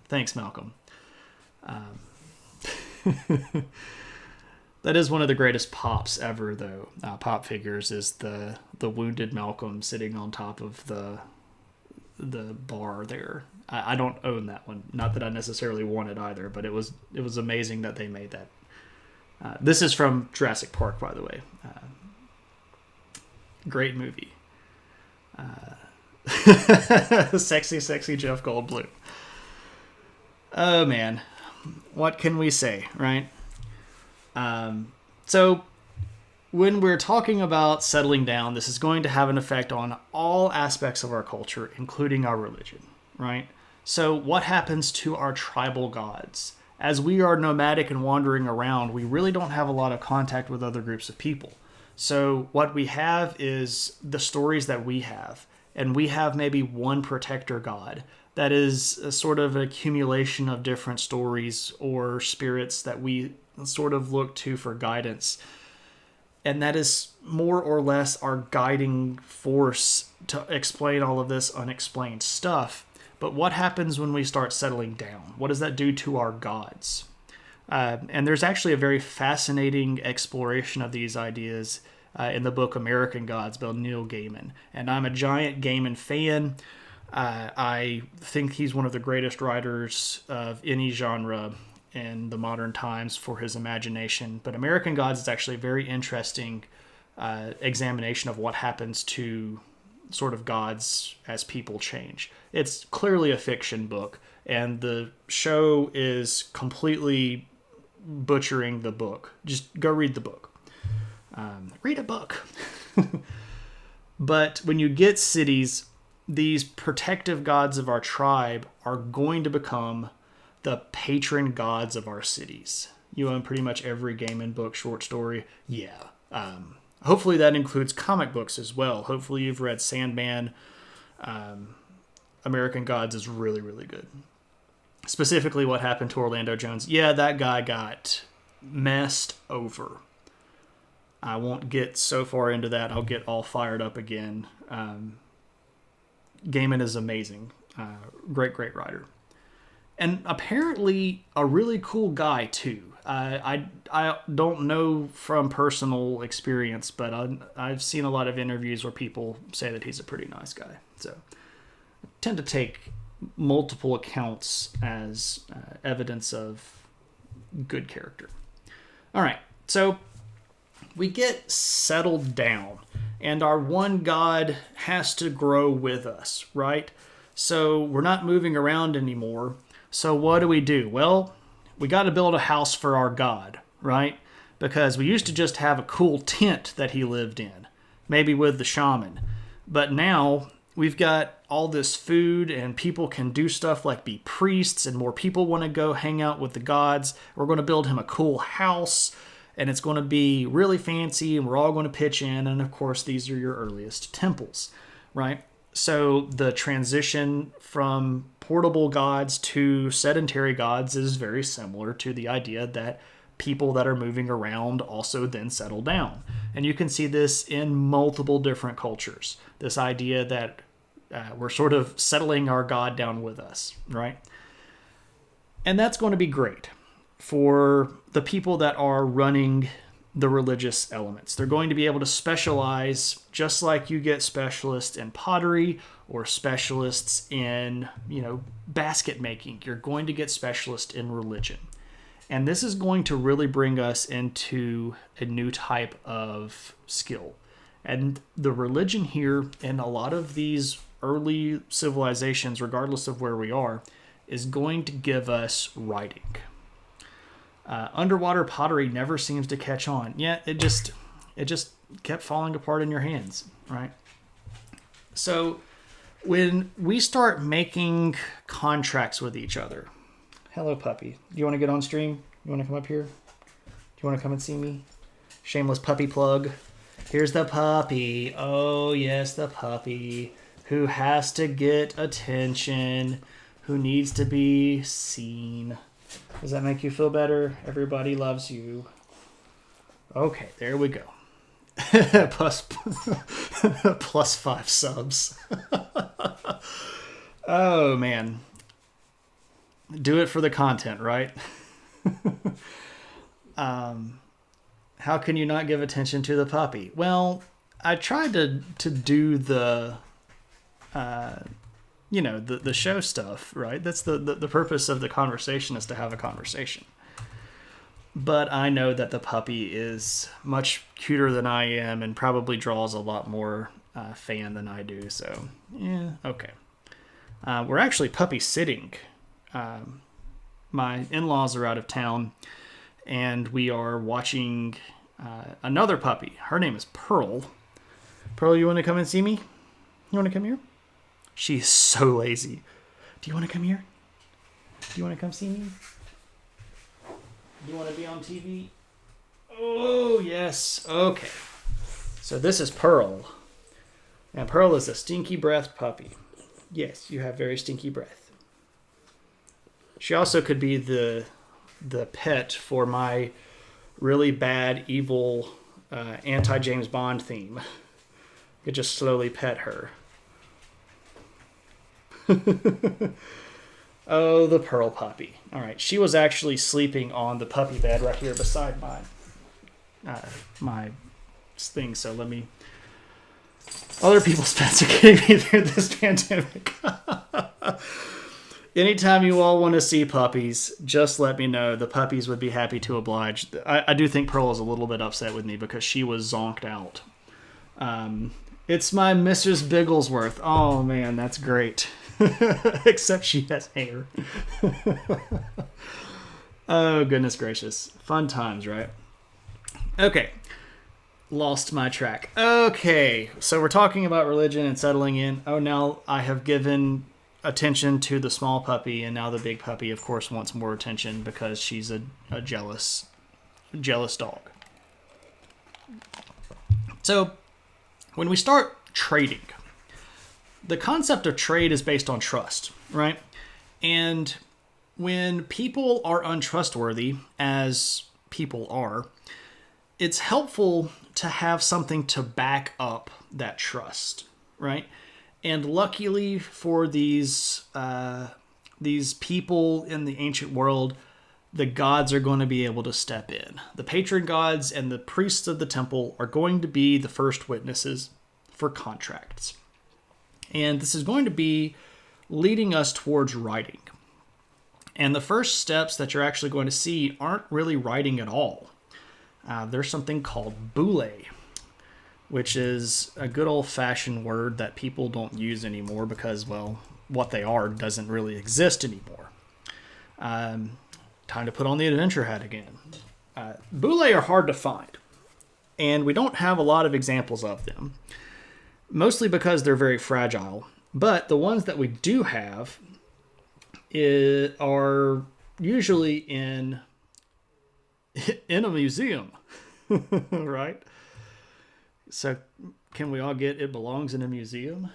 Thanks, Malcolm. That is one of the greatest pops ever, though. Pop figures is the wounded Malcolm sitting on top of the bar there. I don't own that one. Not that I necessarily want it either, but it was amazing that they made that. This is from Jurassic Park, by the way. Great movie. Sexy, sexy Jeff Goldblum. Oh man, what can we say, right? So when we're talking about settling down, this is going to have an effect on all aspects of our culture, including our religion, right? So what happens to our tribal gods? As we are nomadic and wandering around, we really don't have a lot of contact with other groups of people. So what we have is the stories that we have, and we have maybe one protector god that is a sort of accumulation of different stories or spirits that we sort of look to for guidance. And that is more or less our guiding force to explain all of this unexplained stuff. But what happens when we start settling down? What does that do to our gods? And there's actually a very fascinating exploration of these ideas in the book American Gods by Neil Gaiman. And I'm a giant Gaiman fan. I think he's one of the greatest writers of any genre in the modern times for his imagination. But American Gods is actually a very interesting examination of what happens to sort of gods as people change. It's clearly a fiction book, and the show is completely butchering the book. Just go read the book. Read a book. But when you get cities, these protective gods of our tribe are going to become the patron gods of our cities. You own pretty much every Gaiman book, short story. Yeah. Hopefully that includes comic books as well. Hopefully you've read Sandman. American Gods is really, really good. Specifically what happened to Orlando Jones. Yeah, that guy got messed over. I won't get so far into that. I'll get all fired up again. Gaiman is amazing. Great, great writer. And apparently a really cool guy, too. I don't know from personal experience, but I've seen a lot of interviews where people say that he's a pretty nice guy. So I tend to take multiple accounts as evidence of good character. All right, so we get settled down, and our one god has to grow with us, right? So we're not moving around anymore. So what do? Well, we got to build a house for our god, right? Because we used to just have a cool tent that he lived in, maybe with the shaman. But now we've got all this food, and people can do stuff like be priests, and more people want to go hang out with the gods. We're going to build him a cool house, and it's going to be really fancy, and we're all going to pitch in. And of course, these are your earliest temples, right? So the transition from portable gods to sedentary gods is very similar to the idea that people that are moving around also then settle down. And you can see this in multiple different cultures. This idea that we're sort of settling our god down with us, right? And that's going to be great for the people that are running the religious elements. They're going to be able to specialize just like you get specialists in pottery or specialists in, basket making. You're going to get specialists in religion. And this is going to really bring us into a new type of skill. And the religion here in a lot of these early civilizations, regardless of where we are, is going to give us writing. Underwater pottery never seems to catch on. Yeah, it just kept falling apart in your hands, right? So when we start making contracts with each other, Hello, puppy. Do you want to get on stream? You want to come up here? Do you want to come and see me? Shameless puppy plug. Here's the puppy. Oh, yes, the puppy who has to get attention, who needs to be seen. Does that make you feel better? Everybody loves you. Okay, there we go. plus 5 subs. Oh, man. Do it for the content, right? How can you not give attention to the puppy? Well, I tried to do the the show stuff, right? That's the purpose of the conversation, is to have a conversation. But I know that the puppy is much cuter than I am and probably draws a lot more fan than I do. So, yeah, okay. We're actually puppy sitting. My in-laws are out of town, and we are watching another puppy. Her name is Pearl. Pearl, you want to come and see me? You want to come here? She's so lazy. Do you want to come here? Do you want to come see me? Do you want to be on TV? Oh, yes. Okay. So this is Pearl. And Pearl is a stinky breath puppy. Yes, you have very stinky breath. She also could be the pet for my really bad, evil, anti-James Bond theme. You could just slowly pet her. Oh, the Pearl puppy. All right, she was actually sleeping on the puppy bed right here beside my thing. So let me. Other people's pets are getting me through this pandemic. Anytime you all want to see puppies, just let me know. The puppies would be happy to oblige. I do think Pearl is a little bit upset with me because she was zonked out. It's my Mrs. Bigglesworth. Oh, man, that's great. Except she has hair. Oh, goodness gracious. Fun times, right? Okay. Lost my track. Okay. So we're talking about religion and settling in. Oh, now I have given attention to the small puppy, and now the big puppy, of course, wants more attention because she's a jealous dog. So when we start trading, the concept of trade is based on trust, right? And when people are untrustworthy, as people are, it's helpful to have something to back up that trust, right? And luckily for these people in the ancient world, the gods are going to be able to step in. The patron gods and the priests of the temple are going to be the first witnesses for contracts. And this is going to be leading us towards writing. And the first steps that you're actually going to see aren't really writing at all. There's something called boule, which is a good old-fashioned word that people don't use anymore because, well, what they are doesn't really exist anymore. Time to put on the adventure hat again. Boule are hard to find, and we don't have a lot of examples of them. Mostly because they're very fragile. But the ones that we do have are usually in a museum, right? So can we all get it belongs in a museum?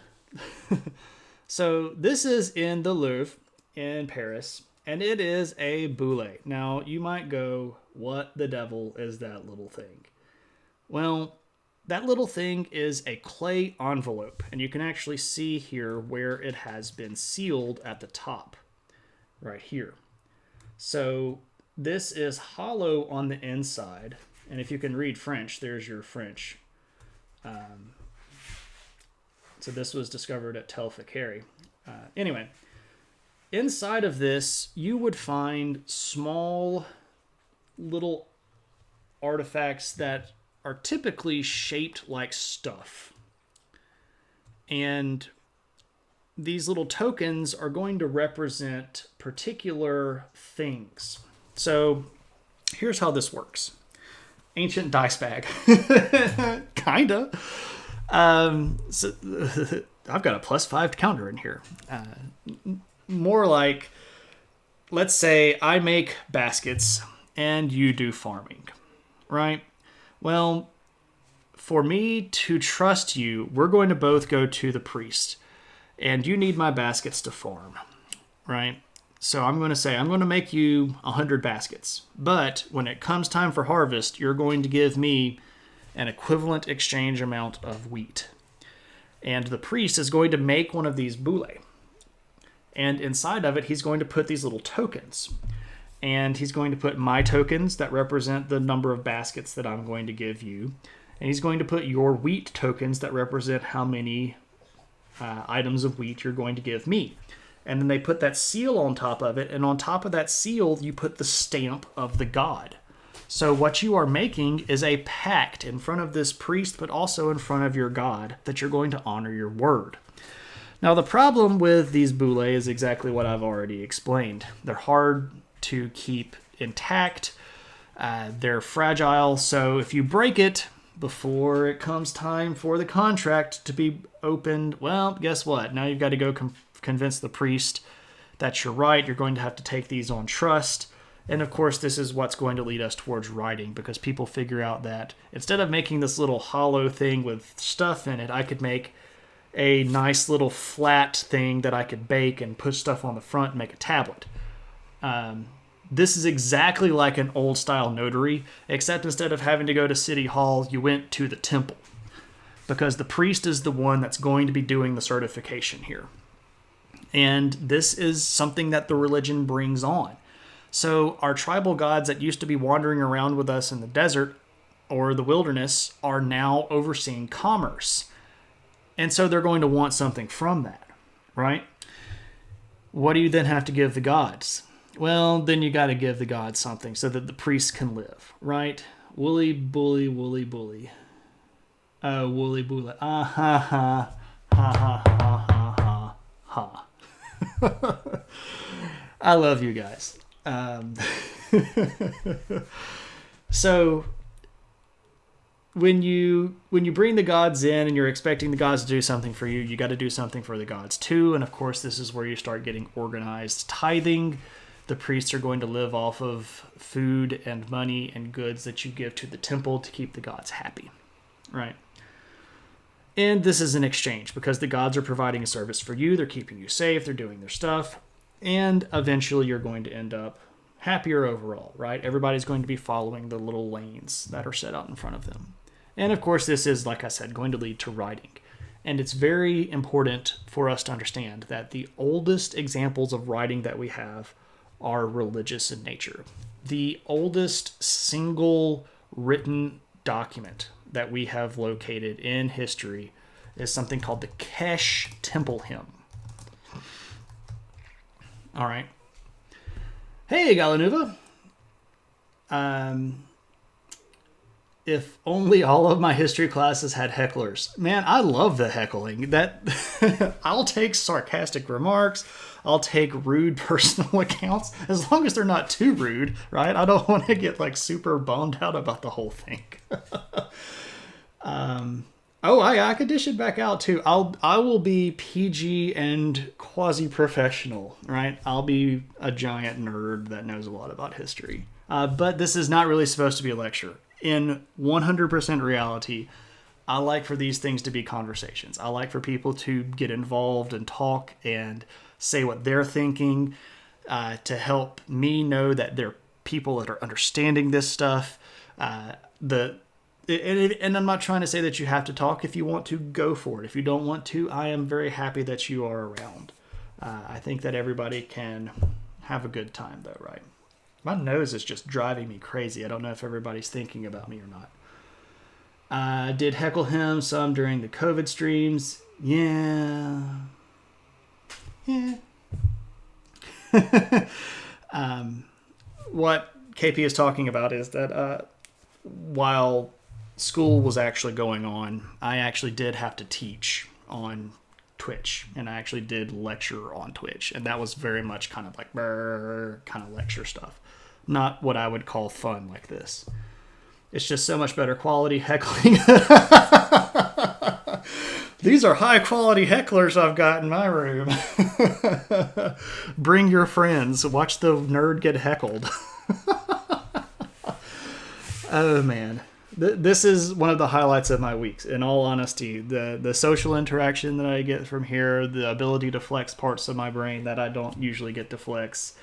So this is in the Louvre in Paris, and it is a boule. Now, you might go, what the devil is that little thing? Well, that little thing is a clay envelope, and you can actually see here where it has been sealed at the top, right here. So this is hollow on the inside, and if you can read French, there's your French. So this was discovered at Tel Fakari. Anyway, inside of this, you would find small little artifacts that are typically shaped like stuff. And these little tokens are going to represent particular things. So here's how this works. Ancient dice bag. Kinda. So I've got a +5 counter in here. More like let's say I make baskets and you do farming, right? Well, for me to trust you, we're going to both go to the priest, and you need my baskets to farm, right? So I'm going to say, I'm going to make you 100 baskets, but when it comes time for harvest, you're going to give me an equivalent exchange amount of wheat. And the priest is going to make one of these boule. And inside of it, he's going to put these little tokens. And he's going to put my tokens that represent the number of baskets that I'm going to give you. And he's going to put your wheat tokens that represent how many items of wheat you're going to give me. And then they put that seal on top of it. And on top of that seal, you put the stamp of the god. So what you are making is a pact in front of this priest, but also in front of your God, that you're going to honor your word. Now, the problem with these boule is exactly what I've already explained. They're hard to keep intact. They're fragile. So if you break it before it comes time for the contract to be opened, well, guess what? Now you've got to go convince the priest that you're right. You're going to have to take these on trust. And of course, this is what's going to lead us towards writing, because people figure out that instead of making this little hollow thing with stuff in it, I could make a nice little flat thing that I could bake and put stuff on the front and make a tablet. This is exactly like an old style notary, except instead of having to go to City Hall, you went to the temple, because the priest is the one that's going to be doing the certification here. And this is something that the religion brings on. So our tribal gods that used to be wandering around with us in the desert or the wilderness are now overseeing commerce. And so they're going to want something from that, right? What do you then have to give the gods? Well, then you got to give the gods something so that the priests can live, right? Woolly, bully, woolly, bully. Oh, woolly, bully. Ah, ha, ha. Ha, ha, ha, ha, ha, ha. I love you guys. So when you bring the gods in and you're expecting the gods to do something for you, you got to do something for the gods too. And of course, this is where you start getting organized tithing. The priests are going to live off of food and money and goods that you give to the temple to keep the gods happy, right? And this is an exchange because the gods are providing a service for you. They're keeping you safe. They're doing their stuff. And eventually you're going to end up happier overall, right? Everybody's going to be following the little lanes that are set out in front of them. And of course, this is, like I said, going to lead to writing. And it's very important for us to understand that the oldest examples of writing that we have are religious in nature. The oldest single written document that we have located in history is something called the Kesh Temple Hymn. All right. Hey, Galanuva. If only all of my history classes had hecklers. Man, I love the heckling. That I'll take sarcastic remarks. I'll take rude personal accounts, as long as they're not too rude, right? I don't want to get like super bummed out about the whole thing. I could dish it back out too. I will be PG and quasi-professional, right? I'll be a giant nerd that knows a lot about history. But this is not really supposed to be a lecture. In 100% reality, I like for these things to be conversations. I like for people to get involved and talk and say what they're thinking, to help me know that there are people that are understanding this stuff. And I'm not trying to say that you have to talk. If you want to, go for it. If you don't want to, I am very happy that you are around. I think that everybody can have a good time though, right? My nose is just driving me crazy. I don't know if everybody's thinking about me or not. I did heckle him some during the COVID streams. Yeah. What KP is talking about is that while school was actually going on, I actually did have to teach on Twitch, and I actually did lecture on Twitch, and that was very much kind of like kind of lecture stuff, not what I would call fun like this. It's just so much better quality heckling. These are high quality hecklers I've got in my room. Bring your friends. Watch the nerd get heckled. Oh, man. This is one of the highlights of my weeks, in all honesty. The social interaction that I get from here, the ability to flex parts of my brain that I don't usually get to flex,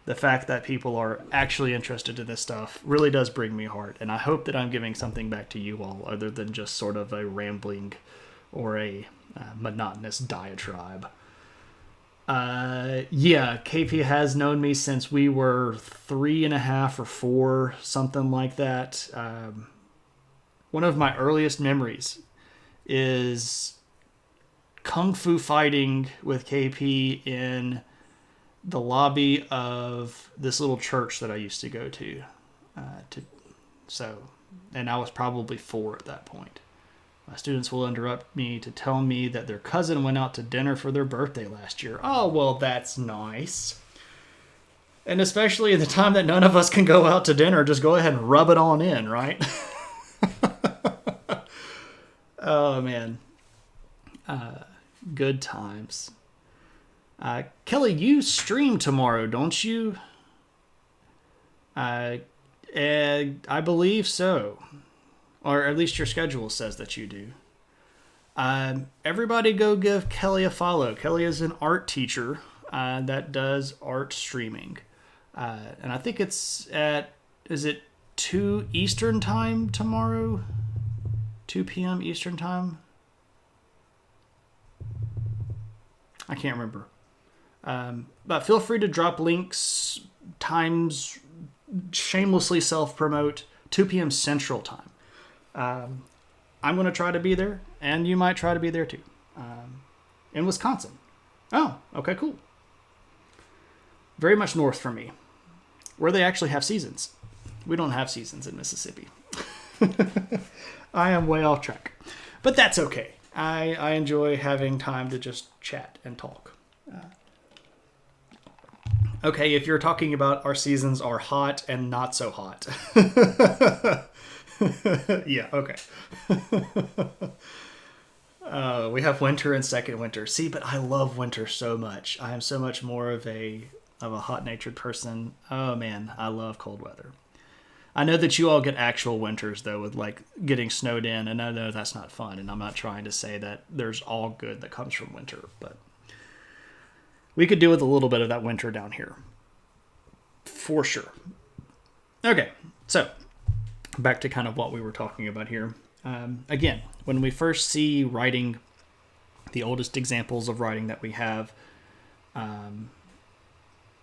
the fact that people are actually interested in this stuff really does bring me heart. And I hope that I'm giving something back to you all other than just sort of a rambling or a monotonous diatribe. Yeah, KP has known me since we were 3.5 or 4, something like that. One of my earliest memories is kung fu fighting with KP in the lobby of this little church that I used to go to. And I was probably 4 at that point. My students will interrupt me to tell me that their cousin went out to dinner for their birthday last year. Oh, well, that's nice. And especially in the time that none of us can go out to dinner, just go ahead and rub it on in, right? Oh, man. Good times. Kelly, you stream tomorrow, don't you? I believe so. Or at least your schedule says that you do. Everybody go give Kelly a follow. Kelly is an art teacher that does art streaming. And I think it's is it 2 Eastern time tomorrow? 2 p.m. Eastern time? I can't remember. But feel free to drop links, times, shamelessly self-promote, 2 p.m. Central time. I'm going to try to be there, and you might try to be there too. In Wisconsin. Oh, okay, cool. Very much north from me, where they actually have seasons. We don't have seasons in Mississippi. I am way off track. But that's okay. I enjoy having time to just chat and talk. Okay, if you're talking about our seasons are hot and not so hot. Yeah, okay. We have winter and second winter. See, but I love winter so much. I am so much more of a hot-natured person. Oh man, I love cold weather. I know that you all get actual winters though, with like getting snowed in, and I know that's not fun. And I'm not trying to say that there's all good that comes from winter, but we could do with a little bit of that winter down here, for sure. Okay, so back to kind of what we were talking about here. Again, when we first see writing, the oldest examples of writing that we have,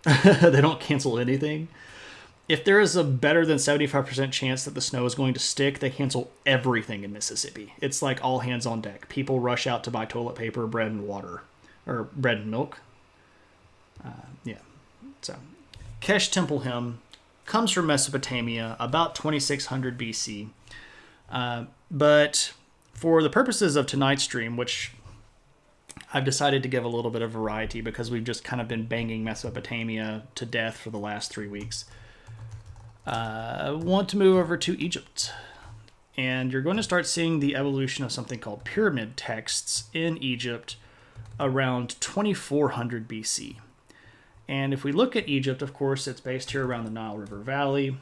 they don't cancel anything. If there is a better than 75% chance that the snow is going to stick, they cancel everything in Mississippi. It's like all hands on deck. People rush out to buy toilet paper, bread, and water. Or bread and milk. Yeah. So, Kesh Temple Hymn comes from Mesopotamia, about 2600 BC. But for the purposes of tonight's stream, which I've decided to give a little bit of variety because we've just kind of been banging Mesopotamia to death for the last 3 weeks, I want to move over to Egypt. And you're going to start seeing the evolution of something called pyramid texts in Egypt around 2400 BC. And if we look at Egypt, of course, it's based here around the Nile River Valley.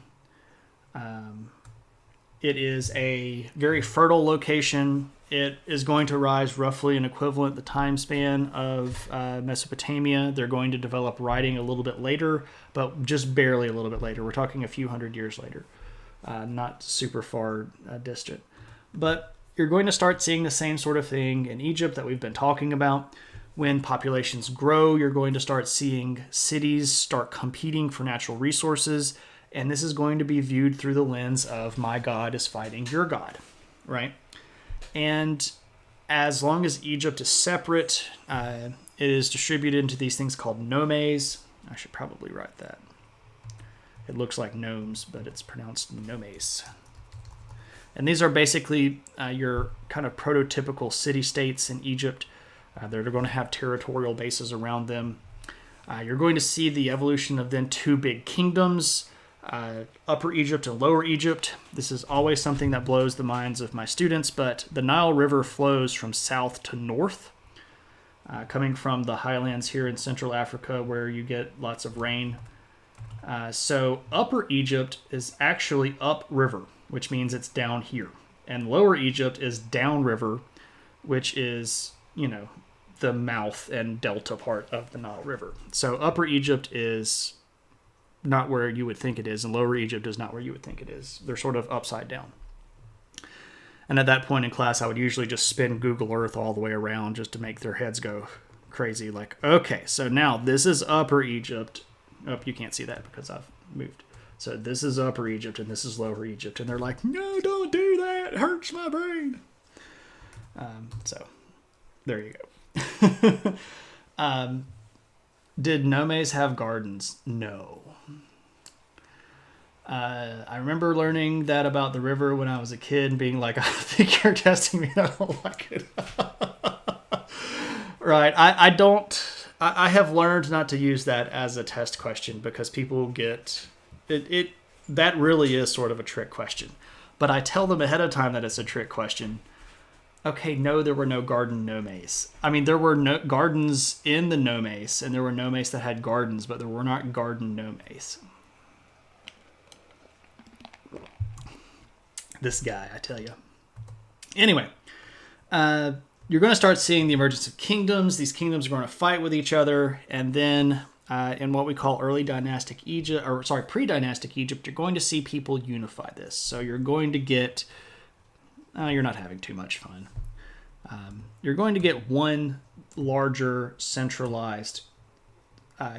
It is a very fertile location. It is going to rise roughly an equivalent the time span of Mesopotamia. They're going to develop writing a little bit later, but just barely a little bit later. We're talking a few hundred years later, not super far distant. But you're going to start seeing the same sort of thing in Egypt that we've been talking about. When populations grow, you're going to start seeing cities start competing for natural resources, and this is going to be viewed through the lens of my God is fighting your God, right? And as long as Egypt is separate, it is distributed into these things called nomes. I should probably write that. It looks like gnomes, but it's pronounced nomes. And these are basically your kind of prototypical city-states in Egypt. They're going to have territorial bases around them. You're going to see the evolution of then 2 big kingdoms. Upper Egypt and Lower Egypt. This is always something that blows the minds of my students, but the Nile River flows from south to north, coming from the highlands here in Central Africa where you get lots of rain. So Upper Egypt is actually upriver, which means it's down here. And Lower Egypt is downriver, which is, the mouth and delta part of the Nile River. So Upper Egypt is not where you would think it is, and Lower Egypt is not where you would think it is. They're sort of upside down. And at that point in class, I would usually just spin Google Earth all the way around just to make their heads go crazy. Like, okay, so now this is Upper Egypt. Oh, you can't see that because I've moved. So this is Upper Egypt and this is Lower Egypt. And they're like, no, don't do that. It hurts my brain. So there you go. Did nomes have gardens? No. I remember learning that about the river when I was a kid and being like, I think you're testing me. I don't like it. Right. I have learned not to use that as a test question because people get it. That really is sort of a trick question. But I tell them ahead of time that it's a trick question. Okay, no, there were no garden nomes. I mean, there were no gardens in the nomes, and there were nomes that had gardens, but there were not garden nomes. This guy, I tell you. Anyway, you're going to start seeing the emergence of kingdoms. These kingdoms are going to fight with each other, and then in what we call pre-dynastic Egypt, you're going to see people unify this. So you're going to get... you're not having too much fun. You're going to get one larger centralized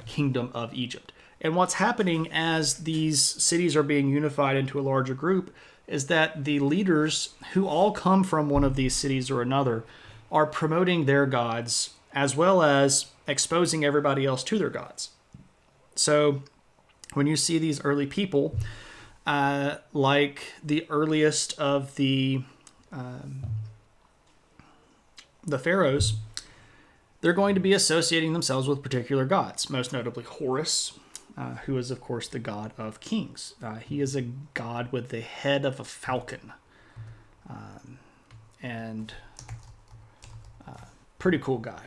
kingdom of Egypt. And what's happening as these cities are being unified into a larger group is that the leaders who all come from one of these cities or another are promoting their gods as well as exposing everybody else to their gods. So when you see these early people, like the earliest of the pharaohs, they're going to be associating themselves with particular gods, most notably Horus, who is, of course, the god of kings. He is a god with the head of a falcon. And pretty cool guy.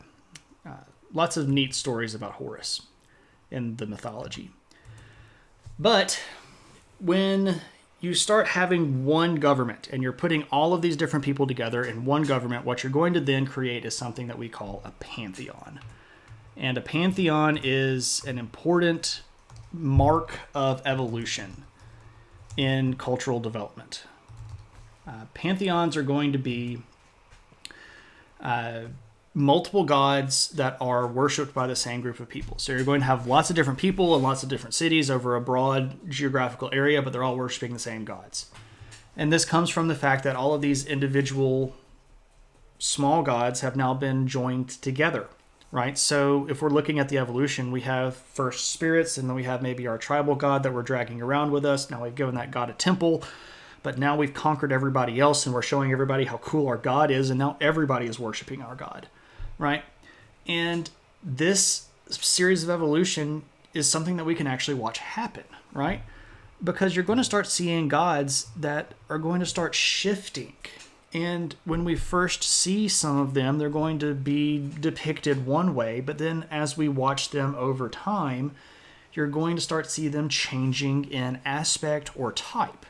Lots of neat stories about Horus in the mythology. But when you start having one government and you're putting all of these different people together in one government, what you're going to then create is something that we call a pantheon. And a pantheon is an important mark of evolution in cultural development. Pantheons are going to be multiple gods that are worshipped by the same group of people. So you're going to have lots of different people and lots of different cities over a broad geographical area, but they're all worshiping the same gods. And this comes from the fact that all of these individual small gods have now been joined together, right? So if we're looking at the evolution, we have first spirits, and then we have maybe our tribal god that we're dragging around with us. Now we've given that god a temple, but now we've conquered everybody else, and we're showing everybody how cool our god is, and now everybody is worshiping our god. Right? And this series of evolution is something that we can actually watch happen, right? Because you're going to start seeing gods that are going to start shifting. And when we first see some of them, they're going to be depicted one way, but then as we watch them over time, you're going to start see them changing in aspect or type.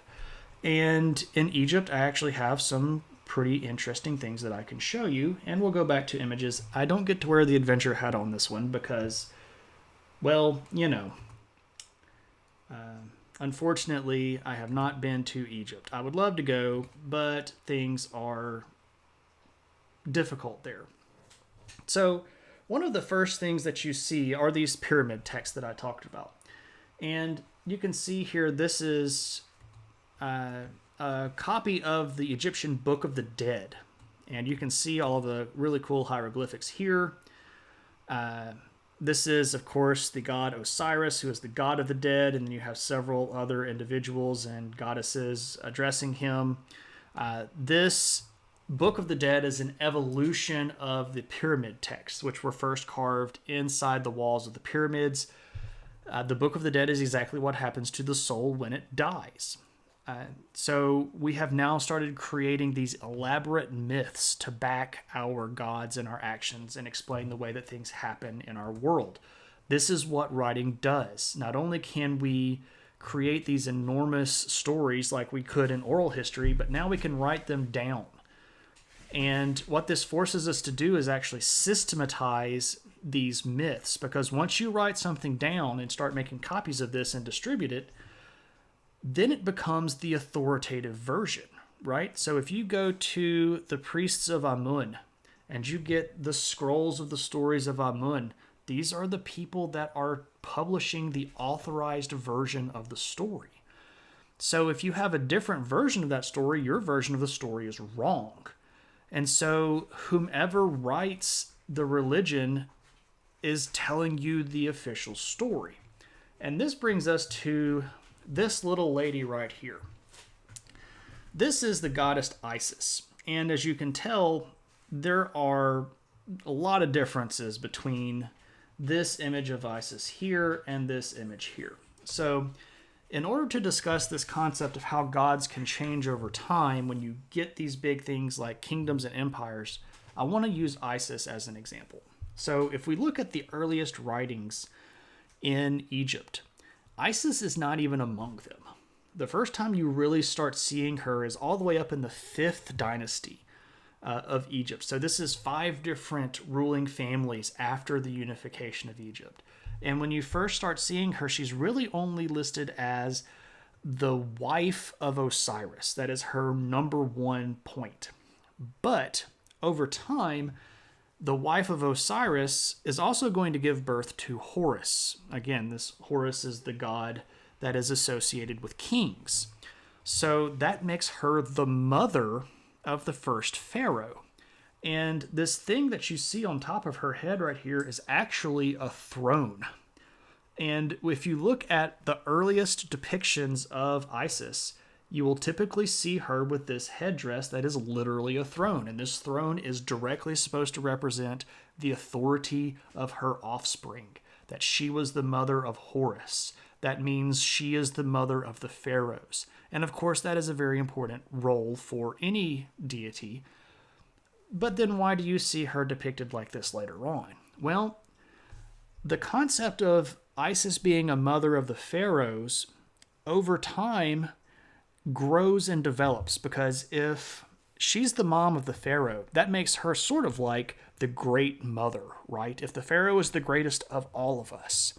And in Egypt, I actually have some pretty interesting things that I can show you, and we'll go back to images. I don't get to wear the adventure hat on this one because, well, unfortunately, I have not been to Egypt. I would love to go, but things are difficult there. So one of the first things that you see are these pyramid texts that I talked about. And you can see here, this is a copy of the Egyptian Book of the Dead. And you can see all the really cool hieroglyphics here. This is, of course, the god Osiris, who is the god of the dead. And then you have several other individuals and goddesses addressing him. This Book of the Dead is an evolution of the pyramid texts, which were first carved inside the walls of the pyramids. The Book of the Dead is exactly what happens to the soul when it dies. So we have now started creating these elaborate myths to back our gods and our actions and explain the way that things happen in our world. This is what writing does. Not only can we create these enormous stories like we could in oral history, but now we can write them down. And what this forces us to do is actually systematize these myths, because once you write something down and start making copies of this and distribute it, then it becomes the authoritative version, right? So if you go to the priests of Amun and you get the scrolls of the stories of Amun, these are the people that are publishing the authorized version of the story. So if you have a different version of that story, your version of the story is wrong. And so whomever writes the religion is telling you the official story. And this brings us to this little lady right here. This is the goddess Isis. And as you can tell, there are a lot of differences between this image of Isis here and this image here. So in order to discuss this concept of how gods can change over time when you get these big things like kingdoms and empires, I want to use Isis as an example. So if we look at the earliest writings in Egypt, Isis is not even among them. The first time you really start seeing her is all the way up in the 5th dynasty of Egypt. So this is 5 different ruling families after the unification of Egypt. And when you first start seeing her, she's really only listed as the wife of Osiris. That is her number 1 point. But over time, the wife of Osiris is also going to give birth to Horus. Again, this Horus is the god that is associated with kings. So that makes her the mother of the first pharaoh. And this thing that you see on top of her head right here is actually a throne. And if you look at the earliest depictions of Isis, you will typically see her with this headdress that is literally a throne. And this throne is directly supposed to represent the authority of her offspring, that she was the mother of Horus. That means she is the mother of the pharaohs. And of course, that is a very important role for any deity. But then why do you see her depicted like this later on? Well, the concept of Isis being a mother of the pharaohs over time grows and develops, because if she's the mom of the pharaoh, that makes her sort of like the great mother, right? If the pharaoh is the greatest of all of us,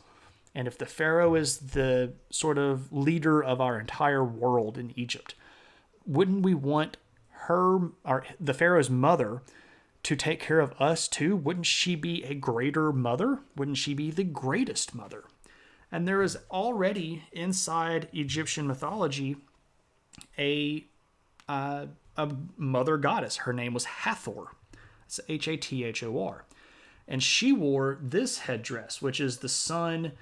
and if the pharaoh is the sort of leader of our entire world in Egypt, wouldn't we want her, or the pharaoh's mother, to take care of us too? Wouldn't she be a greater mother? Wouldn't she be the greatest mother? And there is already inside Egyptian mythology a mother goddess. Her name was Hathor. It's Hathor. And she wore this headdress, which is the sun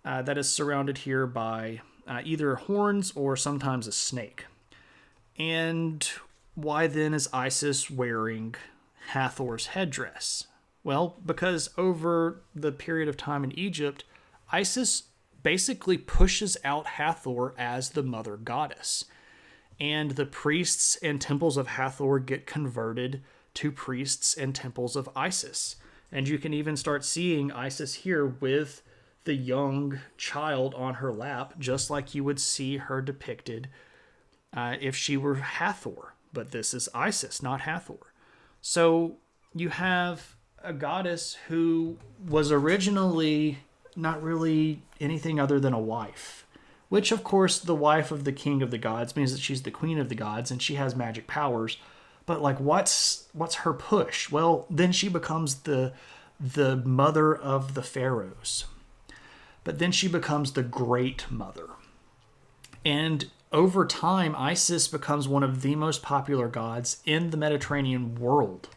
that is surrounded here by either horns or sometimes a snake. And why then is Isis wearing Hathor's headdress? Well, because over the period of time in Egypt, Isis basically pushes out Hathor as the mother goddess. And the priests and temples of Hathor get converted to priests and temples of Isis. And you can even start seeing Isis here with the young child on her lap, just like you would see her depicted if she were Hathor. But this is Isis, not Hathor. So you have a goddess who was originally not really anything other than a wife. Which, of course, the wife of the king of the gods means that she's the queen of the gods and she has magic powers. But, like, what's her push? Well, then she becomes the mother of the pharaohs. But then she becomes the great mother. And over time, Isis becomes one of the most popular gods in the Mediterranean world,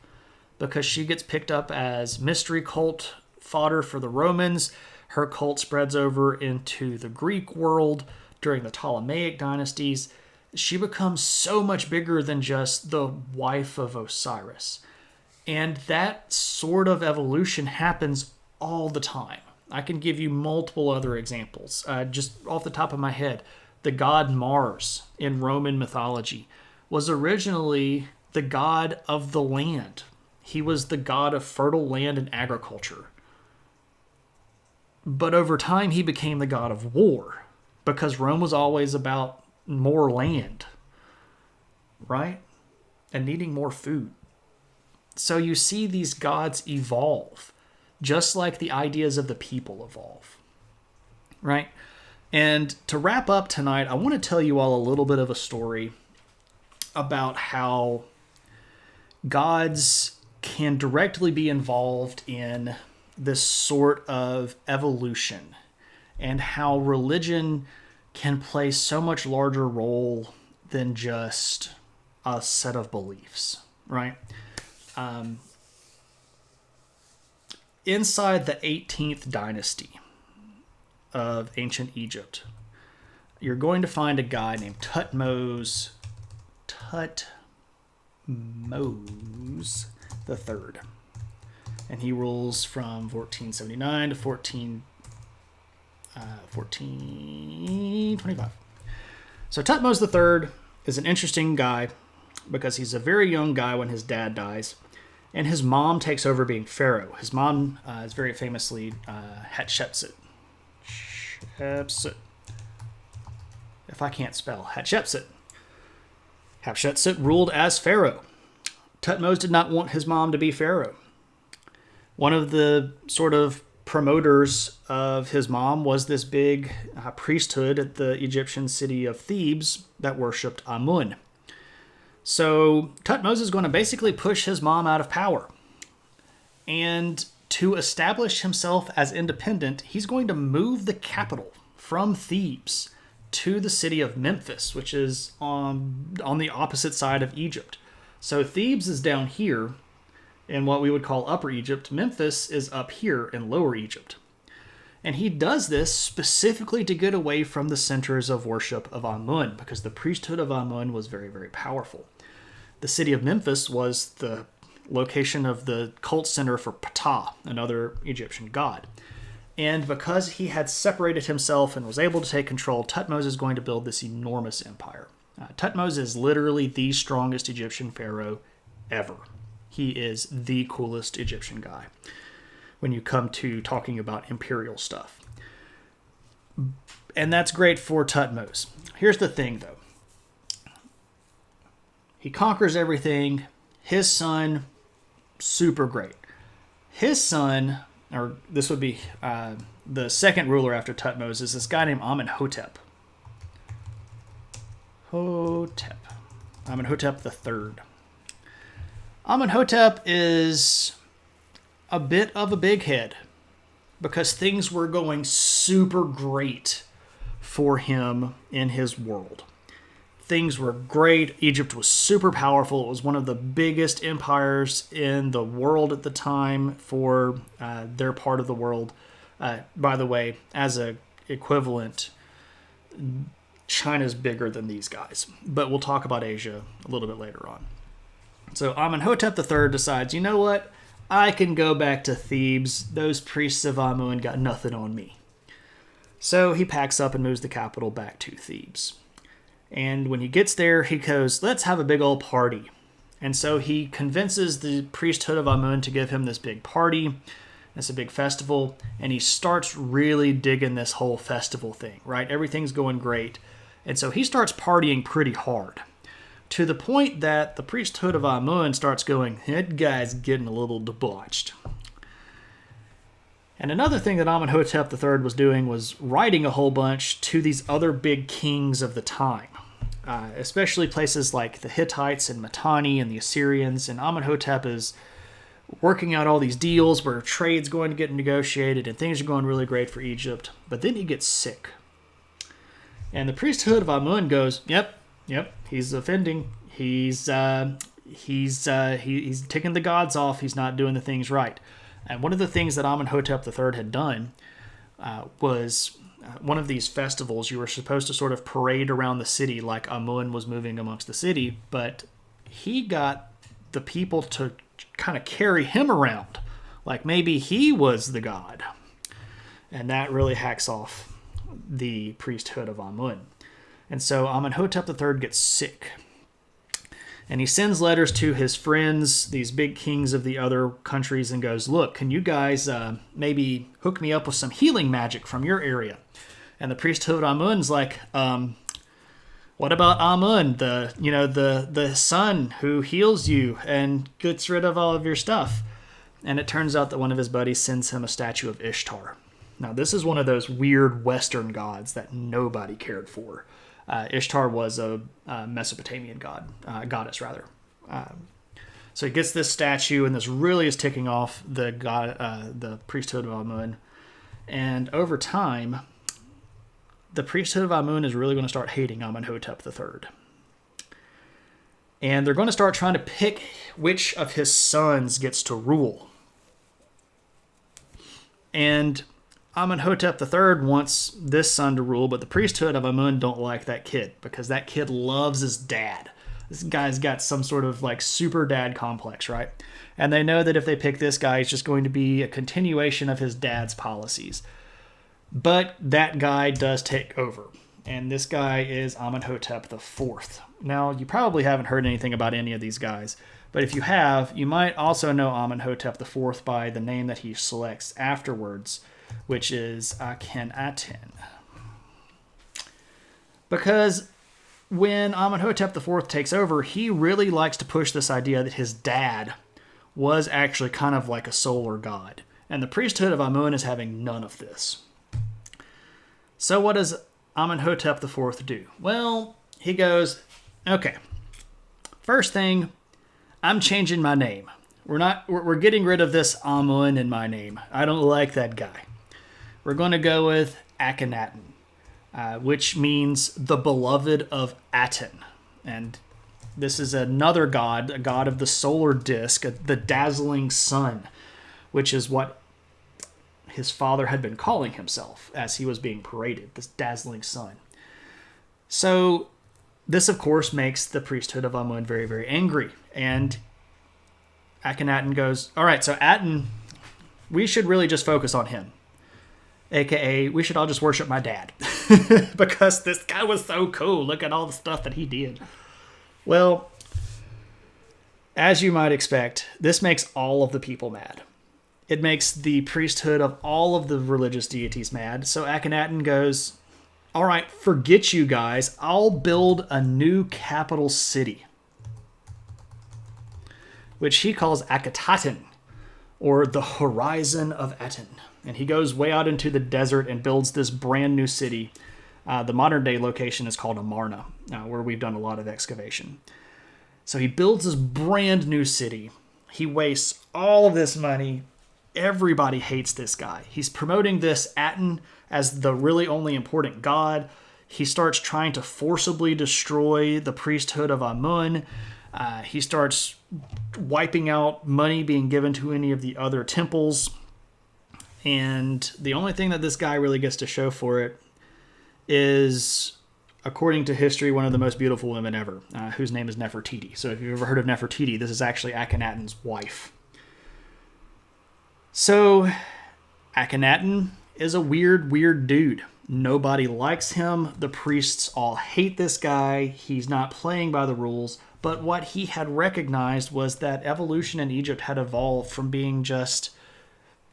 because she gets picked up as mystery cult fodder for the Romans. Her cult spreads over into the Greek world during the Ptolemaic dynasties. She becomes so much bigger than just the wife of Osiris. And that sort of evolution happens all the time. I can give you multiple other examples. Just off the top of my head, the god Mars in Roman mythology was originally the god of the land. He was the god of fertile land and agriculture. But over time, he became the god of war because Rome was always about more land, right? And needing more food. So you see these gods evolve, just like the ideas of the people evolve, right? And to wrap up tonight, I want to tell you all a little bit of a story about how gods can directly be involved in this sort of evolution and how religion can play so much larger role than just a set of beliefs, right? Inside the 18th dynasty of ancient Egypt, you're going to find a guy named Tutmos the Third, and he rules from 1479 to 1425. So Tutmos the Third is an interesting guy because he's a very young guy when his dad dies, and his mom takes over being pharaoh. His mom is very famously Hatshepsut. If I can't spell, Hatshepsut. Hatshepsut ruled as pharaoh. Tutmos did not want his mom to be pharaoh. One of the sort of promoters of his mom was this big priesthood at the Egyptian city of Thebes that worshipped Amun. So Tutmos is going to basically push his mom out of power. And to establish himself as independent, he's going to move the capital from Thebes to the city of Memphis, which is on the opposite side of Egypt. So Thebes is down here in what we would call Upper Egypt. Memphis is up here in Lower Egypt. And he does this specifically to get away from the centers of worship of Amun, because the priesthood of Amun was very, very powerful. The city of Memphis was the location of the cult center for Ptah, another Egyptian god. And because he had separated himself and was able to take control, Tutmos is going to build this enormous empire. Tutmos is literally the strongest Egyptian pharaoh ever. He is the coolest Egyptian guy when you come to talking about imperial stuff. And that's great for Tutmos. Here's the thing, though. He conquers everything. His son, super great. His son, or this would be the second ruler after Tutmos, is this guy named Amenhotep. Amenhotep the Third. Amenhotep is a bit of a big head because things were going super great for him in his world. Things were great. Egypt was super powerful. It was one of the biggest empires in the world at the time for their part of the world. By the way, as a equivalent, China's bigger than these guys. But we'll talk about Asia a little bit later on. So Amenhotep III decides, you know what? I can go back to Thebes. Those priests of Amun got nothing on me. So he packs up and moves the capital back to Thebes. And when he gets there, he goes, let's have a big old party. And so he convinces the priesthood of Amun to give him this big party. It's a big festival. And he starts really digging this whole festival thing, right? Everything's going great. And so he starts partying pretty hard. To the point that the priesthood of Amun starts going, that guy's getting a little debauched. And another thing that Amenhotep III was doing was writing a whole bunch to these other big kings of the time. Especially places like the Hittites and Mitanni and the Assyrians. And Amenhotep is working out all these deals where trade's going to get negotiated and things are going really great for Egypt. But then he gets sick. And the priesthood of Amun goes, yep, he's offending. He's ticking the gods off. He's not doing the things right. And one of the things that Amenhotep III had done was one of these festivals. You were supposed to sort of parade around the city like Amun was moving amongst the city, but he got the people to kind of carry him around like maybe he was the god. And that really hacks off the priesthood of Amun. And so Amenhotep III gets sick. And he sends letters to his friends, these big kings of the other countries, and goes, look, can you guys maybe hook me up with some healing magic from your area? And the priesthood of Amun's like, what about Amun, the sun who heals you and gets rid of all of your stuff? And it turns out that one of his buddies sends him a statue of Ishtar. Now, this is one of those weird Western gods that nobody cared for. Ishtar was a Mesopotamian goddess. So he gets this statue, and this really is ticking off the priesthood of Amun. And over time, the priesthood of Amun is really going to start hating Amenhotep III. And they're going to start trying to pick which of his sons gets to rule. And Amenhotep III wants this son to rule, but the priesthood of Amun don't like that kid because that kid loves his dad. This guy's got some sort of like super dad complex, right? And they know that if they pick this guy, it's just going to be a continuation of his dad's policies. But that guy does take over, and this guy is Amenhotep IV. Now, you probably haven't heard anything about any of these guys, but if you have, you might also know Amenhotep IV by the name that he selects afterwards, which is Akhenaten. Because when Amenhotep IV takes over, he really likes to push this idea that his dad was actually kind of like a solar god. And the priesthood of Amun is having none of this. So what does Amenhotep IV do? Well, he goes, okay, first thing, I'm changing my name. We're getting rid of this Amun in my name. I don't like that guy. We're going to go with Akhenaten, which means the beloved of Aten. And this is another god, a god of the solar disk, the dazzling sun, which is what his father had been calling himself as he was being paraded, this dazzling sun. So this, of course, makes the priesthood of Amun very, very angry. And Akhenaten goes, all right, so Aten, we should really just focus on him. AKA, we should all just worship my dad. Because this guy was so cool. Look at all the stuff that he did. Well, as you might expect, this makes all of the people mad. It makes the priesthood of all of the religious deities mad. So Akhenaten goes, all right, forget you guys. I'll build a new capital city, which he calls Akhetaten, or the horizon of Aten. And he goes way out into the desert and builds this brand new city. The modern day location is called Amarna, where we've done a lot of excavation. So he builds this brand new city. He wastes all of this money. Everybody hates this guy. He's promoting this Aten as the really only important god. He starts trying to forcibly destroy the priesthood of Amun. He starts wiping out money being given to any of the other temples. And the only thing that this guy really gets to show for it is, according to history, one of the most beautiful women ever, whose name is Nefertiti. So if you've ever heard of Nefertiti, this is actually Akhenaten's wife. So Akhenaten is a weird dude. Nobody likes him. The priests all hate this guy. He's not playing by the rules. But what he had recognized was that evolution in Egypt had evolved from being just,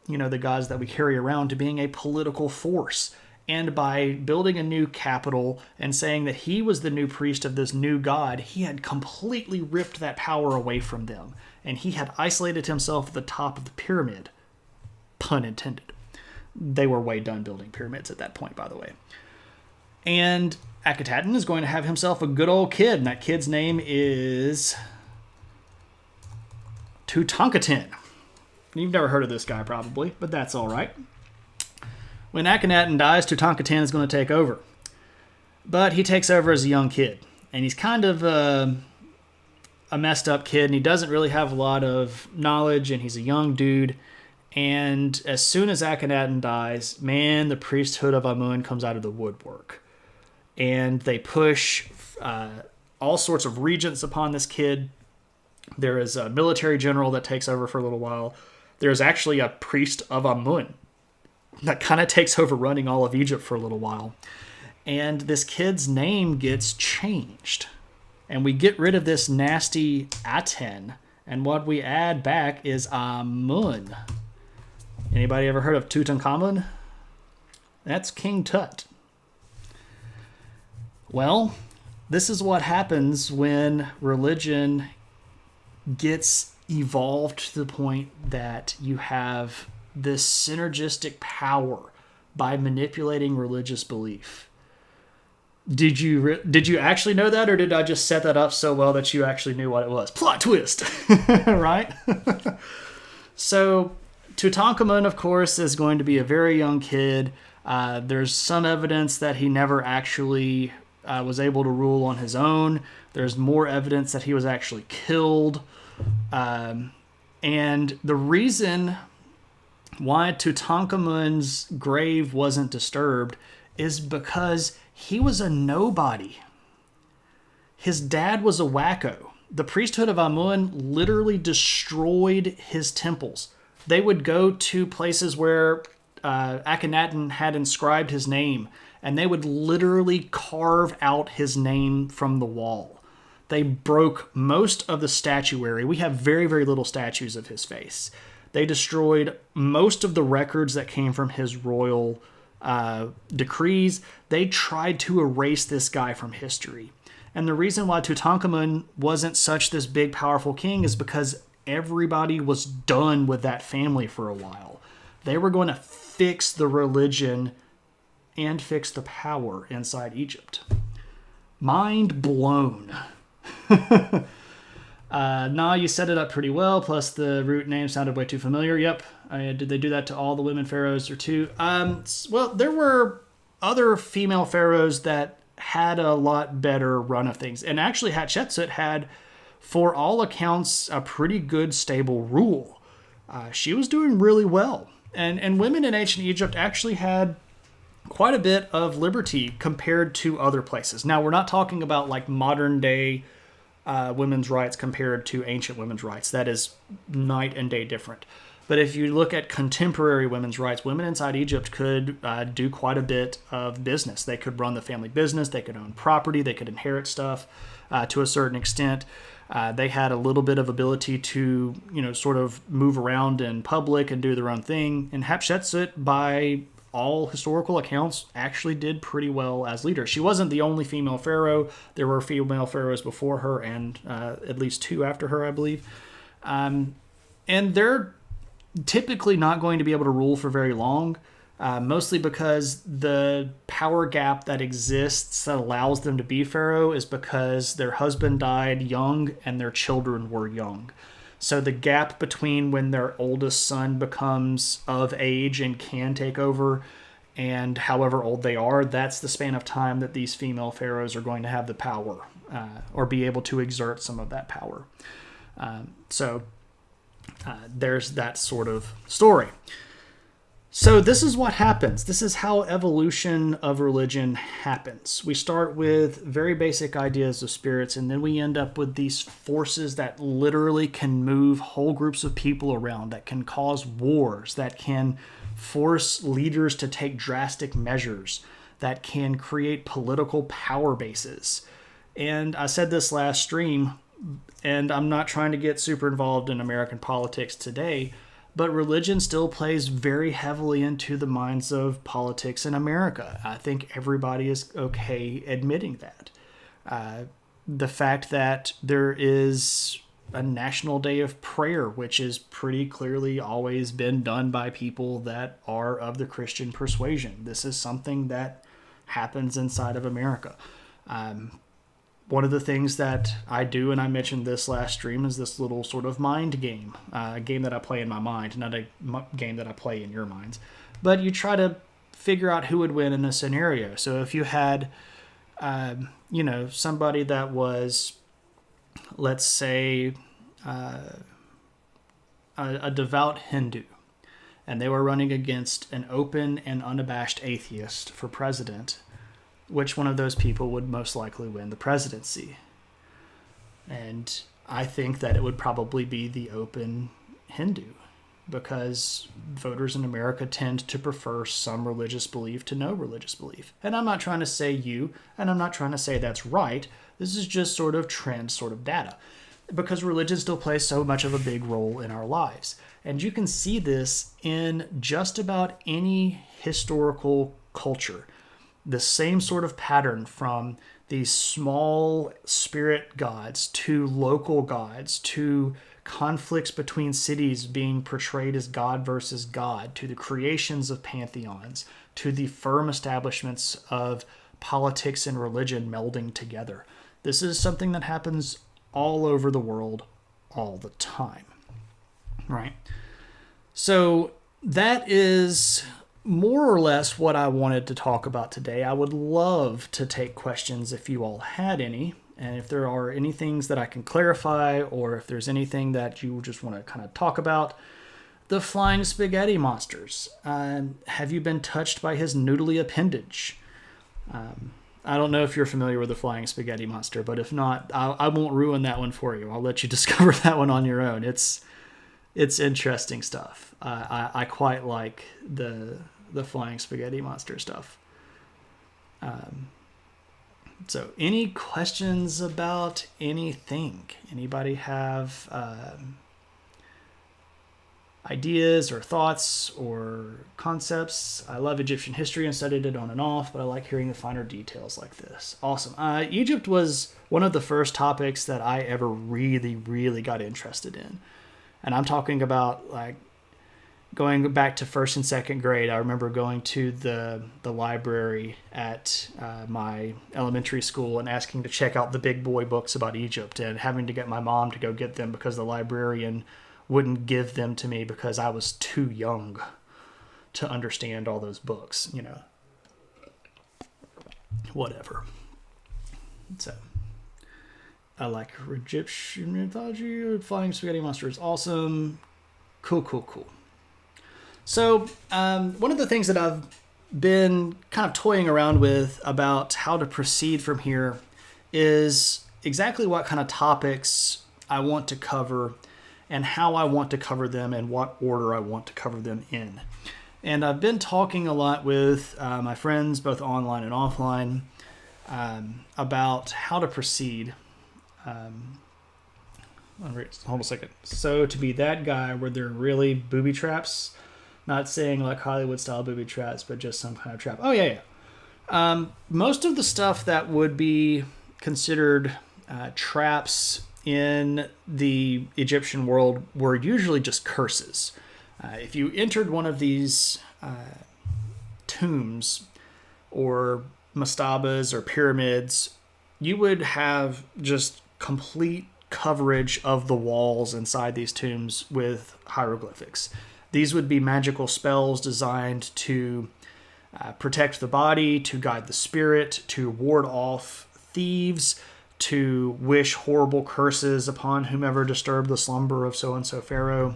the gods that we carry around to being a political force. And by building a new capital and saying that he was the new priest of this new god, he had completely ripped that power away from them. And he had isolated himself at the top of the pyramid. Pun intended. They were way done building pyramids at that point, by the way. And Akhetaten is going to have himself a good old kid, and that kid's name is Tutankhaten. You've never heard of this guy, probably, but that's all right. When Akhenaten dies, Tutankhaten is going to take over. But he takes over as a young kid, and he's kind of a messed up kid, and he doesn't really have a lot of knowledge, and he's a young dude. And as soon as Akhenaten dies, man, the priesthood of Amun comes out of the woodwork. And they push all sorts of regents upon this kid. There is a military general that takes over for a little while. There's actually a priest of Amun that kind of takes over running all of Egypt for a little while. And this kid's name gets changed. And we get rid of this nasty Aten. And what we add back is Amun. Anybody ever heard of Tutankhamun? That's King Tut. Well, this is what happens when religion gets evolved to the point that you have this synergistic power by manipulating religious belief. Did you actually know that, or did I just set that up so well that you actually knew what it was? Plot twist, right? So Tutankhamun, of course, is going to be a very young kid. There's some evidence that he never actually was able to rule on his own. There's more evidence that he was actually killed. And the reason why Tutankhamun's grave wasn't disturbed is because he was a nobody. His dad was a wacko. The priesthood of Amun literally destroyed his temples. They would go to places where Akhenaten had inscribed his name, and they would literally carve out his name from the wall. They broke most of the statuary. We have very, very little statues of his face. They destroyed most of the records that came from his royal decrees. They tried to erase this guy from history. And the reason why Tutankhamun wasn't such this big, powerful king is because everybody was done with that family for a while. They were going to fix the religion and fix the power inside Egypt. Mind blown. Nah, you set it up pretty well. Plus, the root name sounded way too familiar. Yep. Did they do that to all the women pharaohs or two? Well, there were other female pharaohs that had a lot better run of things. And actually, Hatshepsut had, for all accounts, a pretty good, stable rule. She was doing really well. And women in ancient Egypt actually had quite a bit of liberty compared to other places. Now, we're not talking about like modern day women's rights compared to ancient women's rights. That is night and day different. But if you look at contemporary women's rights, women inside Egypt could do quite a bit of business. They could run the family business. They could own property. They could inherit stuff to a certain extent. They had a little bit of ability to, sort of move around in public and do their own thing. And Hatshepsut, by all historical accounts, actually did pretty well as leader. She wasn't the only female pharaoh. There were female pharaohs before her and at least two after her, I believe. And they're typically not going to be able to rule for very long, mostly because the power gap that exists that allows them to be pharaoh is because their husband died young and their children were young. So the gap between when their oldest son becomes of age and can take over and however old they are, that's the span of time that these female pharaohs are going to have the power or be able to exert some of that power. So there's that sort of story. So this is what happens. This is how evolution of religion happens. We start with very basic ideas of spirits, and then we end up with these forces that literally can move whole groups of people around, that can cause wars, that can force leaders to take drastic measures, that can create political power bases. And I said this last stream, and I'm not trying to get super involved in American politics today, but religion still plays very heavily into the minds of politics in America. I think everybody is okay admitting that. The fact that there is a National Day of Prayer, which is pretty clearly always been done by people that are of the Christian persuasion. This is something that happens inside of America. One of the things that I do, and I mentioned this last stream, is this little sort of mind game. A game that I play in my mind, not a game that I play in your minds. But you try to figure out who would win in a scenario. So if you had, somebody that was, let's say, a devout Hindu, and they were running against an open and unabashed atheist for president, which one of those people would most likely win the presidency? And I think that it would probably be the open Hindu, because voters in America tend to prefer some religious belief to no religious belief. And I'm not trying to say you, and I'm not trying to say that's right. This is just sort of trend, sort of data, because religion still plays so much of a big role in our lives. And you can see this in just about any historical culture. The same sort of pattern, from these small spirit gods to local gods to conflicts between cities being portrayed as God versus God, to the creations of pantheons, to the firm establishments of politics and religion melding together. This is something that happens all over the world all the time, right? So that is more or less what I wanted to talk about today. I would love to take questions if you all had any, and if there are any things that I can clarify, or if there's anything that you just want to kind of talk about. The flying spaghetti monsters. Have you been touched by his noodly appendage? I don't know if you're familiar with the flying spaghetti monster, but if not, I won't ruin that one for you. I'll let you discover that one on your own. It's interesting stuff. I quite like the flying spaghetti monster stuff. So any questions about anything? Anybody have ideas or thoughts or concepts? I love Egyptian history and studied it on and off, but I like hearing the finer details like this. Awesome. Egypt was one of the first topics that I ever really, really got interested in. And I'm talking about like going back to first and second grade. I remember going to the library at my elementary school and asking to check out the big boy books about Egypt, and having to get my mom to go get them because the librarian wouldn't give them to me because I was too young to understand all those books, you know. Whatever. So I like Egyptian mythology. Flying spaghetti monster is awesome. Cool. So one of the things that I've been kind of toying around with about how to proceed from here is exactly what kind of topics I want to cover and how I want to cover them and what order I want to cover them in. And I've been talking a lot with my friends, both online and offline, about how to proceed. Hold on a second. So to be that guy where they're really booby traps, not saying like Hollywood style booby traps, but just some kind of trap. Oh yeah. Most of the stuff that would be considered traps in the Egyptian world were usually just curses. If you entered one of these tombs or mastabas or pyramids, you would have just complete coverage of the walls inside these tombs with hieroglyphics. These would be magical spells designed to protect the body, to guide the spirit, to ward off thieves, to wish horrible curses upon whomever disturbed the slumber of so-and-so pharaoh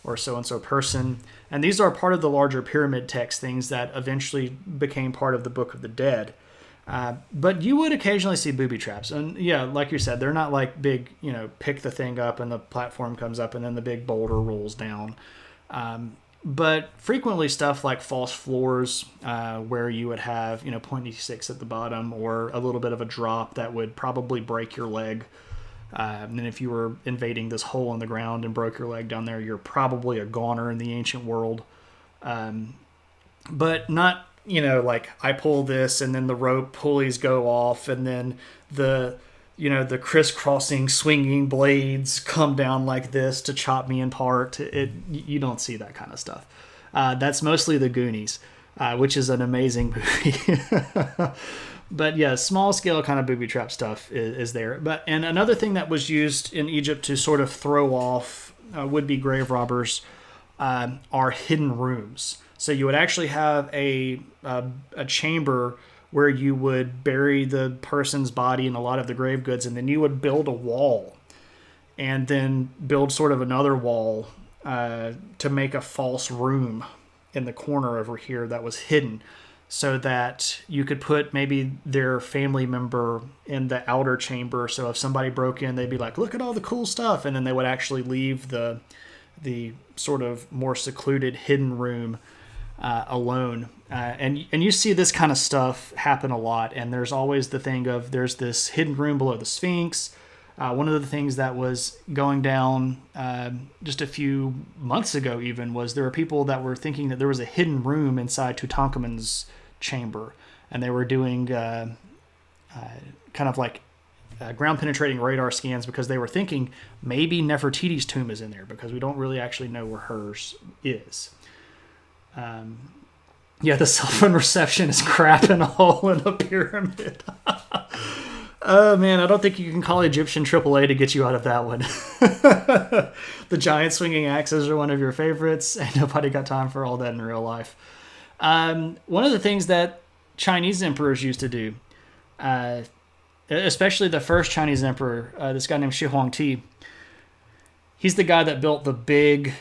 or so-and-so person. And these are part of the larger pyramid text, things that eventually became part of the Book of the Dead. But you would occasionally see booby traps. And yeah, like you said, they're not like big, pick the thing up and the platform comes up and then the big boulder rolls down. But frequently stuff like false floors, where you would have, 0.6 at the bottom, or a little bit of a drop that would probably break your leg. And then if you were invading this hole in the ground and broke your leg down there, you're probably a goner in the ancient world. But not, like I pull this and then the rope pulleys go off and then the crisscrossing swinging blades come down like this to chop me in part. You don't see that kind of stuff. That's mostly the Goonies, which is an amazing movie. But yeah, small scale kind of booby trap stuff is there. And another thing that was used in Egypt to sort of throw off would-be grave robbers are hidden rooms. So you would actually have a chamber where you would bury the person's body and a lot of the grave goods, and then you would build a wall and then build sort of another wall to make a false room in the corner over here that was hidden, so that you could put maybe their family member in the outer chamber. So if somebody broke in, they'd be like, look at all the cool stuff. And then they would actually leave the the sort of more secluded hidden room alone. And you see this kind of stuff happen a lot. And there's always the thing of there's this hidden room below the Sphinx. One of the things that was going down just a few months ago even was there were people that were thinking that there was a hidden room inside Tutankhamun's chamber. And they were doing kind of like ground penetrating radar scans because they were thinking maybe Nefertiti's tomb is in there because we don't really actually know where hers is. Yeah, the cell phone reception is crap in a hole in a pyramid. Oh man, I don't think you can call Egyptian AAA to get you out of that one. The giant swinging axes are one of your favorites, and nobody got time for all that in real life. One of the things that Chinese emperors used to do, especially the first Chinese emperor, this guy named Shi Huangti, he's the guy that built the big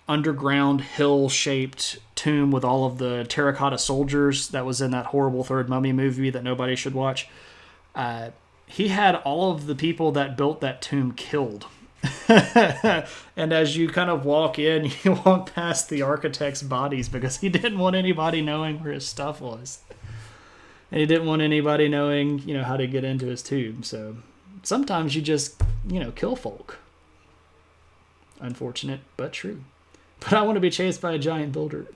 underground hill-shaped tomb with all of the terracotta soldiers that was in that horrible Third Mummy movie that nobody should watch. He had all of the people that built that tomb killed. And as you kind of walk in, you walk past the architect's bodies because he didn't want anybody knowing where his stuff was. And he didn't want anybody knowing, how to get into his tomb. So sometimes you just, kill folk. Unfortunate, but true. But I want to be chased by a giant boulder.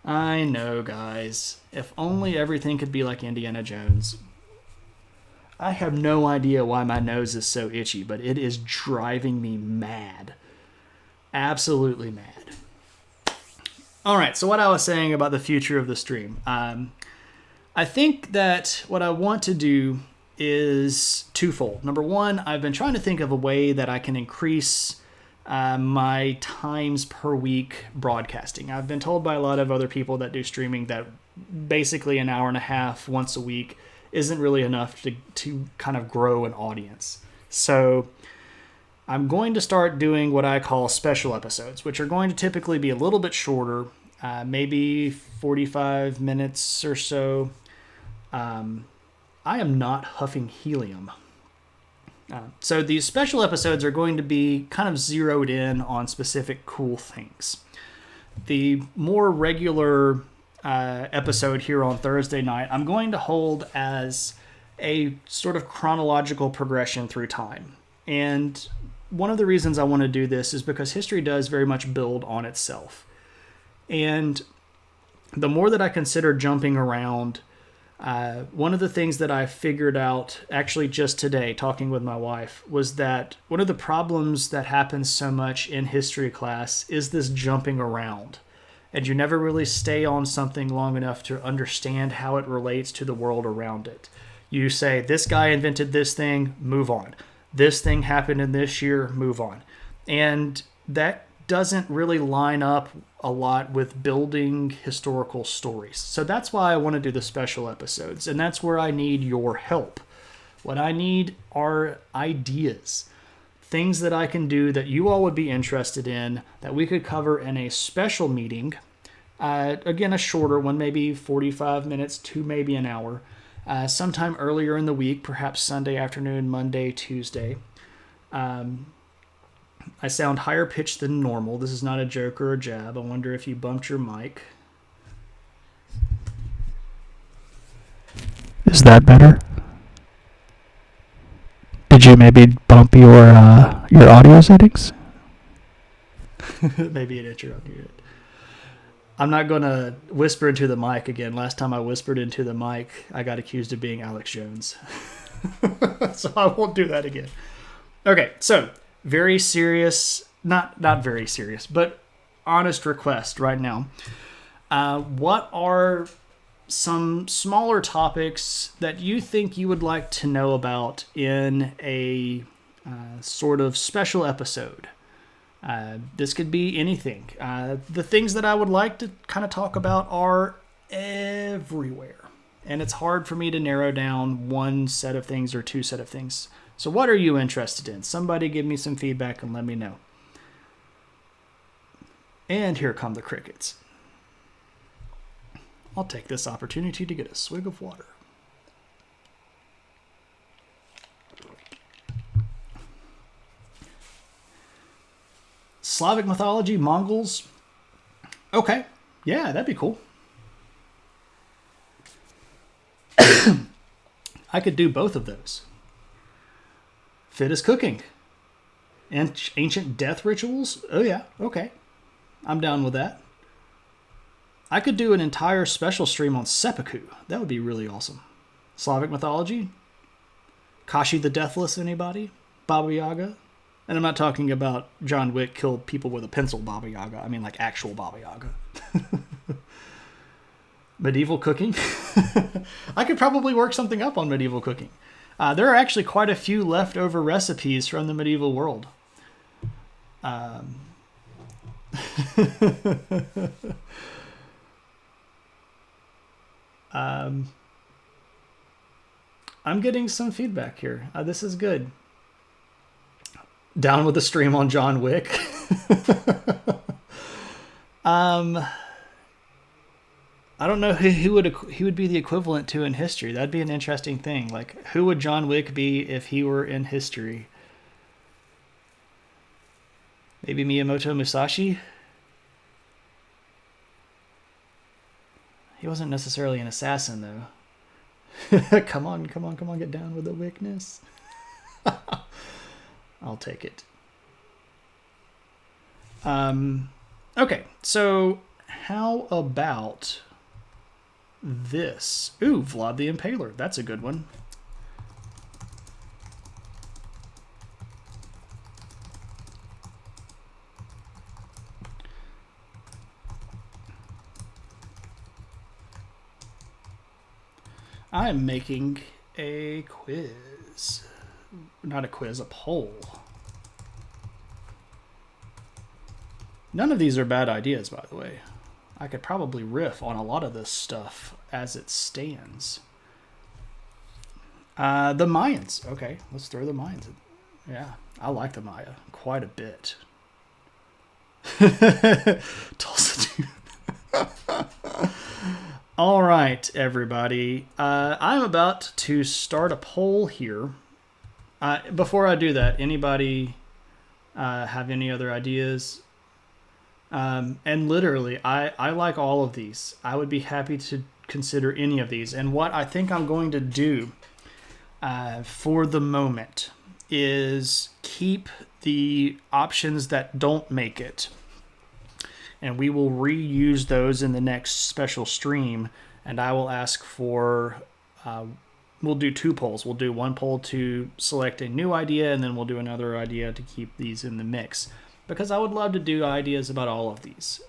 I know, guys. If only everything could be like Indiana Jones. I have no idea why my nose is so itchy, but it is driving me mad. Absolutely mad. All right, so what I was saying about the future of the stream. I think that what I want to do is twofold. Number one, I've been trying to think of a way that I can increase my times per week broadcasting. I've been told by a lot of other people that do streaming that basically an hour and a half once a week isn't really enough to kind of grow an audience. So I'm going to start doing what I call special episodes, which are going to typically be a little bit shorter, maybe 45 minutes or so. I am not huffing helium. So these special episodes are going to be kind of zeroed in on specific cool things. The more regular episode here on Thursday night, I'm going to hold as a sort of chronological progression through time. And one of the reasons I want to do this is because history does very much build on itself. And the more that I consider jumping around, one of the things that I figured out actually just today, talking with my wife, was that one of the problems that happens so much in history class is this jumping around. And you never really stay on something long enough to understand how it relates to the world around it. You say, this guy invented this thing, move on. This thing happened in this year, move on. And that doesn't really line up a lot with building historical stories. So that's why I want to do the special episodes. And that's where I need your help. What I need are ideas. Things that I can do that you all would be interested in that we could cover in a special meeting. Again, a shorter one, maybe 45 minutes to maybe an hour. Sometime earlier in the week, perhaps Sunday afternoon, Monday, Tuesday. I sound higher pitched than normal. This is not a joke or a jab. I wonder if you bumped your mic. Is that better? Did you maybe bump your audio settings? Maybe it hit your audio. I'm not going to whisper into the mic again. Last time I whispered into the mic, I got accused of being Alex Jones. So I won't do that again. Okay, so very serious, not very serious, but honest request right now. What are some smaller topics that you think you would like to know about in a sort of special episode? This could be anything. The things that I would like to kind of talk about are everywhere. And it's hard for me to narrow down one set of things or two set of things. So what are you interested in? Somebody give me some feedback and let me know. And here come the crickets. I'll take this opportunity to get a swig of water. Slavic mythology, Mongols. Okay. Yeah, that'd be cool. I could do both of those. Fit as cooking. And ancient death rituals? Oh, yeah. Okay. I'm down with that. I could do an entire special stream on seppuku. That would be really awesome. Slavic mythology? Kashi the Deathless, anybody? Baba Yaga? And I'm not talking about John Wick killed people with a pencil Baba Yaga. I mean like actual Baba Yaga. Medieval cooking? I could probably work something up on medieval cooking. There are actually quite a few leftover recipes from the medieval world. I'm getting some feedback here. This is good. Down with the stream on John Wick. I don't know who would be the equivalent to in history. That'd be an interesting thing. Like, who would John Wick be if he were in history? Maybe Miyamoto Musashi? He wasn't necessarily an assassin, though. Come on, get down with the Wickness. I'll take it. Okay, so how about this? Ooh, Vlad the Impaler. That's a good one. I'm making a quiz. Not a quiz, a poll. None of these are bad ideas, by the way. I could probably riff on a lot of this stuff as it stands. The Mayans. Okay, let's throw the Mayans in. Yeah, I like the Maya quite a bit. Tulsa. All right, everybody. I'm about to start a poll here. Before I do that, anybody have any other ideas? And literally, I like all of these. I would be happy to consider any of these. And what I think I'm going to do for the moment is keep the options that don't make it. And we will reuse those in the next special stream. And I will ask for, we'll do two polls. We'll do one poll to select a new idea, and then we'll do another idea to keep these in the mix. Because I would love to do ideas about all of these,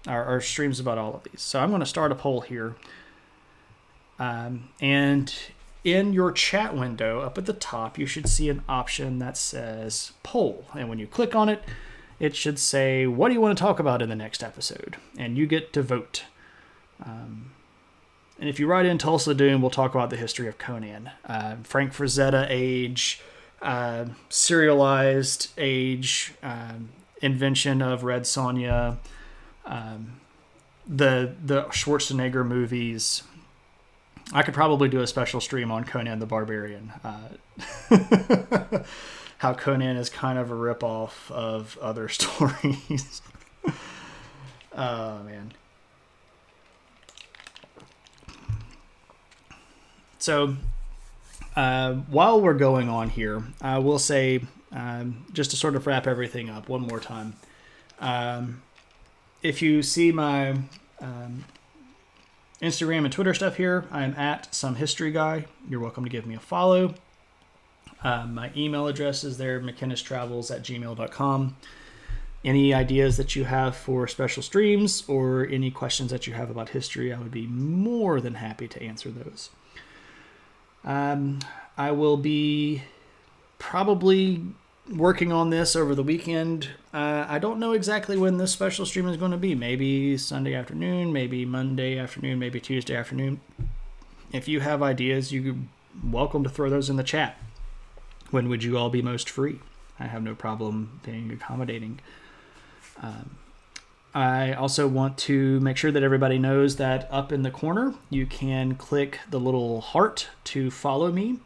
or streams about all of these. So I'm going to start a poll here. And in your chat window up at the top, you should see an option that says poll. And when you click on it, it should say, what do you want to talk about in the next episode? And you get to vote. And if you write in Tulsa Doom, we'll talk about the history of Conan. Frank Frazetta AiH, serialized AiH, invention of Red Sonja, the Schwarzenegger movies. I could probably do a special stream on Conan the Barbarian. How Conan is kind of a ripoff of other stories. Oh, man. So, while we're going on here, I will say, just to sort of wrap everything up one more time, if you see my Instagram and Twitter stuff here, I'm at Some History Guy. You're welcome to give me a follow. My email address is there, mckinnistravels@gmail.com. Any ideas that you have for special streams or any questions that you have about history, I would be more than happy to answer those. I will be probably working on this over the weekend. I don't know exactly when this special stream is going to be. Maybe Sunday afternoon, maybe Monday afternoon, maybe Tuesday afternoon. If you have ideas, you're welcome to throw those in the chat. When would you all be most free? I have no problem being accommodating. I also want to make sure that everybody knows that up in the corner, you can click the little heart to follow me.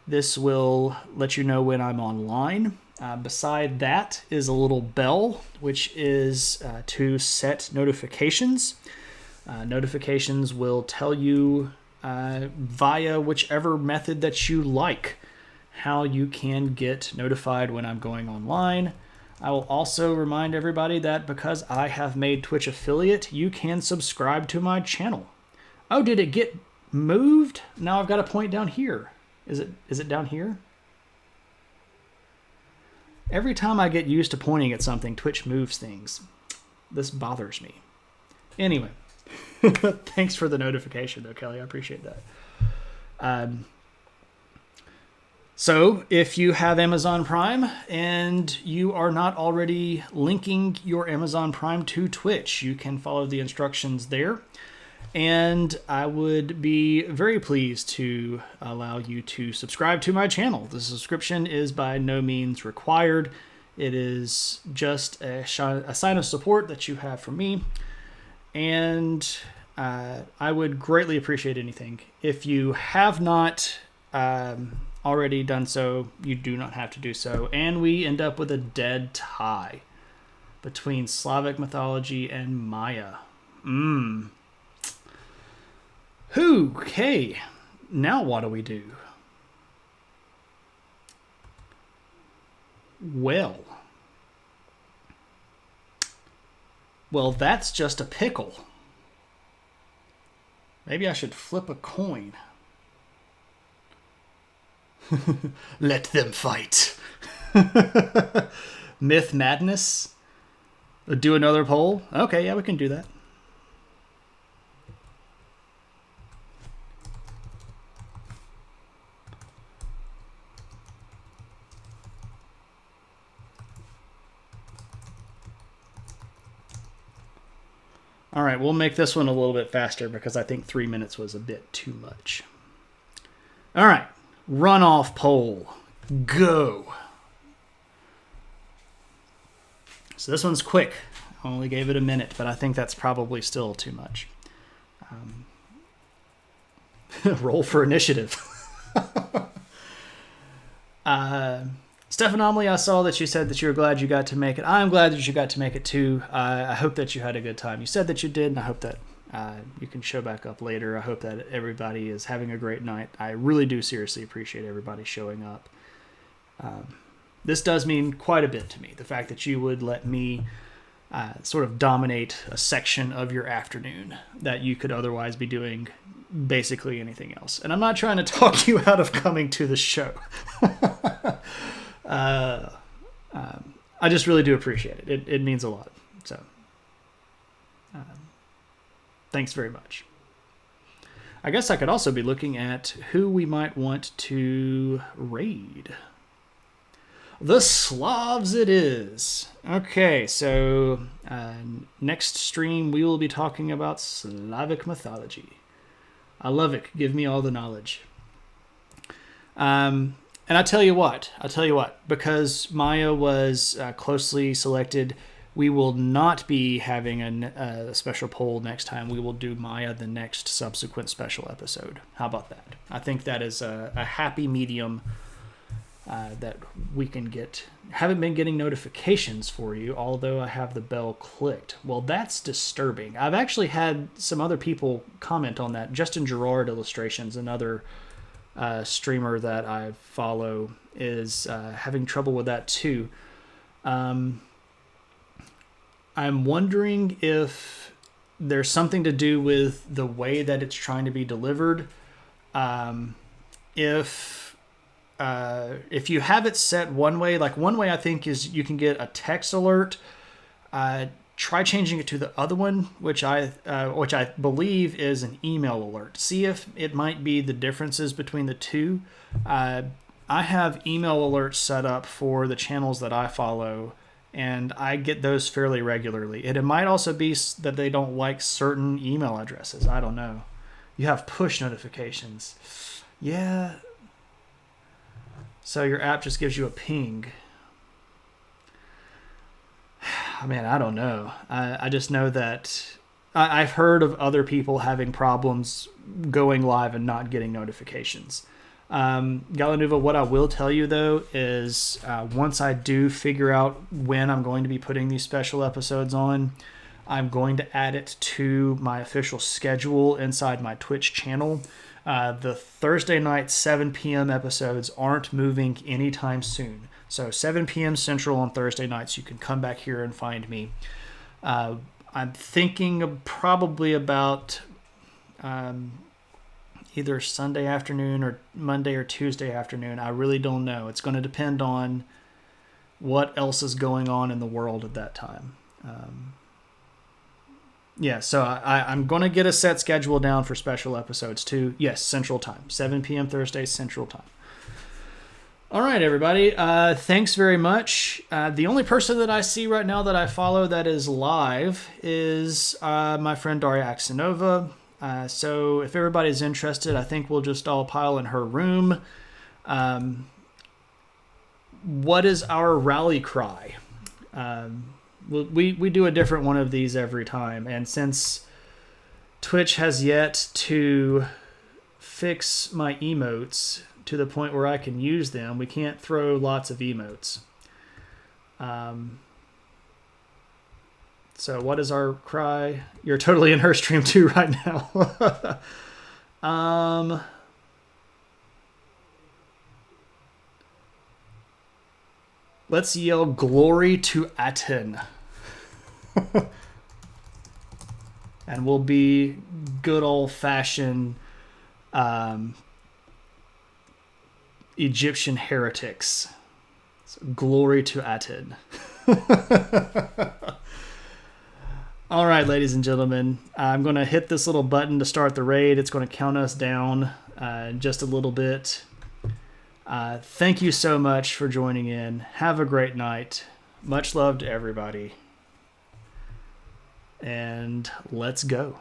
This will let you know when I'm online. Beside that is a little bell, which is to set notifications. Notifications will tell you via whichever method that you like how you can get notified when I'm going online. I will also remind everybody that because I have made Twitch affiliate, you can subscribe to my channel. Oh, did it get moved? Now I've got to point down here. Is it down here? Every time I get used to pointing at something, Twitch moves things. This bothers me. Anyway, thanks for the notification though, Kelly. I appreciate that. So if you have Amazon Prime and you are not already linking your Amazon Prime to Twitch, you can follow the instructions there. And I would be very pleased to allow you to subscribe to my channel. The subscription is by no means required. It is just a sign of support that you have from me. And I would greatly appreciate anything. If you have not already done so, you do not have to do so. And we end up with a dead tie between Slavic mythology and Maya. Okay, now what do we do? Well, that's just a pickle. Maybe I should flip a coin. Let them fight. Myth Madness? Do another poll? Okay, yeah, we can do that. All right, we'll make this one a little bit faster because I think 3 minutes was a bit too much. All right, runoff poll. Go. So this one's quick. I only gave it a minute, but I think that's probably still too much. Roll for initiative. Steph Anomaly, I saw that you said that you were glad you got to make it. I'm glad that you got to make it too. I hope that you had a good time. You said that you did, and I hope that you can show back up later. I hope that everybody is having a great night. I really do seriously appreciate everybody showing up. This does mean quite a bit to me, the fact that you would let me sort of dominate a section of your afternoon that you could otherwise be doing basically anything else. And I'm not trying to talk you out of coming to the show. I just really do appreciate it. It means a lot. So, thanks very much. I guess I could also be looking at who we might want to raid. The Slavs it is. Okay, so next stream we will be talking about Slavic mythology. I love it. Give me all the knowledge. And I tell you what, because Maya was closely selected, we will not be having a special poll next time. We will do Maya the next subsequent special episode. How about that? I think that is a happy medium that we can get. Haven't been getting notifications for you, although I have the bell clicked. Well, that's disturbing. I've actually had some other people comment on that. Justin Gerard Illustrations, another streamer that I follow, is having trouble with that too. I'm wondering if there's something to do with the way that it's trying to be delivered. If you have it set one way, like one way I think is you can get a text alert. Try changing it to the other one, which I believe is an email alert. See if it might be the differences between the two. I have email alerts set up for the channels that I follow, and I get those fairly regularly. And it might also be that they don't like certain email addresses. I don't know. You have push notifications. Yeah. So your app just gives you a ping. Man, I don't know. I just know that I've heard of other people having problems going live and not getting notifications. Galanuva, what I will tell you though is once I do figure out when I'm going to be putting these special episodes on, I'm going to add it to my official schedule inside my Twitch channel. The Thursday night 7 p.m. episodes aren't moving anytime soon. So 7 p.m. Central on Thursday nights, you can come back here and find me. I'm thinking probably about either Sunday afternoon or Monday or Tuesday afternoon. I really don't know. It's going to depend on what else is going on in the world at that time. So I'm going to get a set schedule down for special episodes too. Yes, Central Time. 7 p.m. Thursday, Central Time. All right, everybody. Thanks very much. The only person that I see right now that I follow that is live is my friend Daria Aksinova. So if everybody's interested, I think we'll just all pile in her room. What is our rally cry? We do a different one of these every time. And since Twitch has yet to fix my emotes to the point where I can use them, we can't throw lots of emotes. So what is our cry? You're totally in her stream too right now. Let's yell glory to Aten. And we'll be good old-fashioned Egyptian heretics. So, glory to Aten. All right, ladies and gentlemen, I'm going to hit this little button to start the raid. It's going to count us down just a little bit. Thank you so much for joining in. Have a great night. Much love to everybody. And let's go.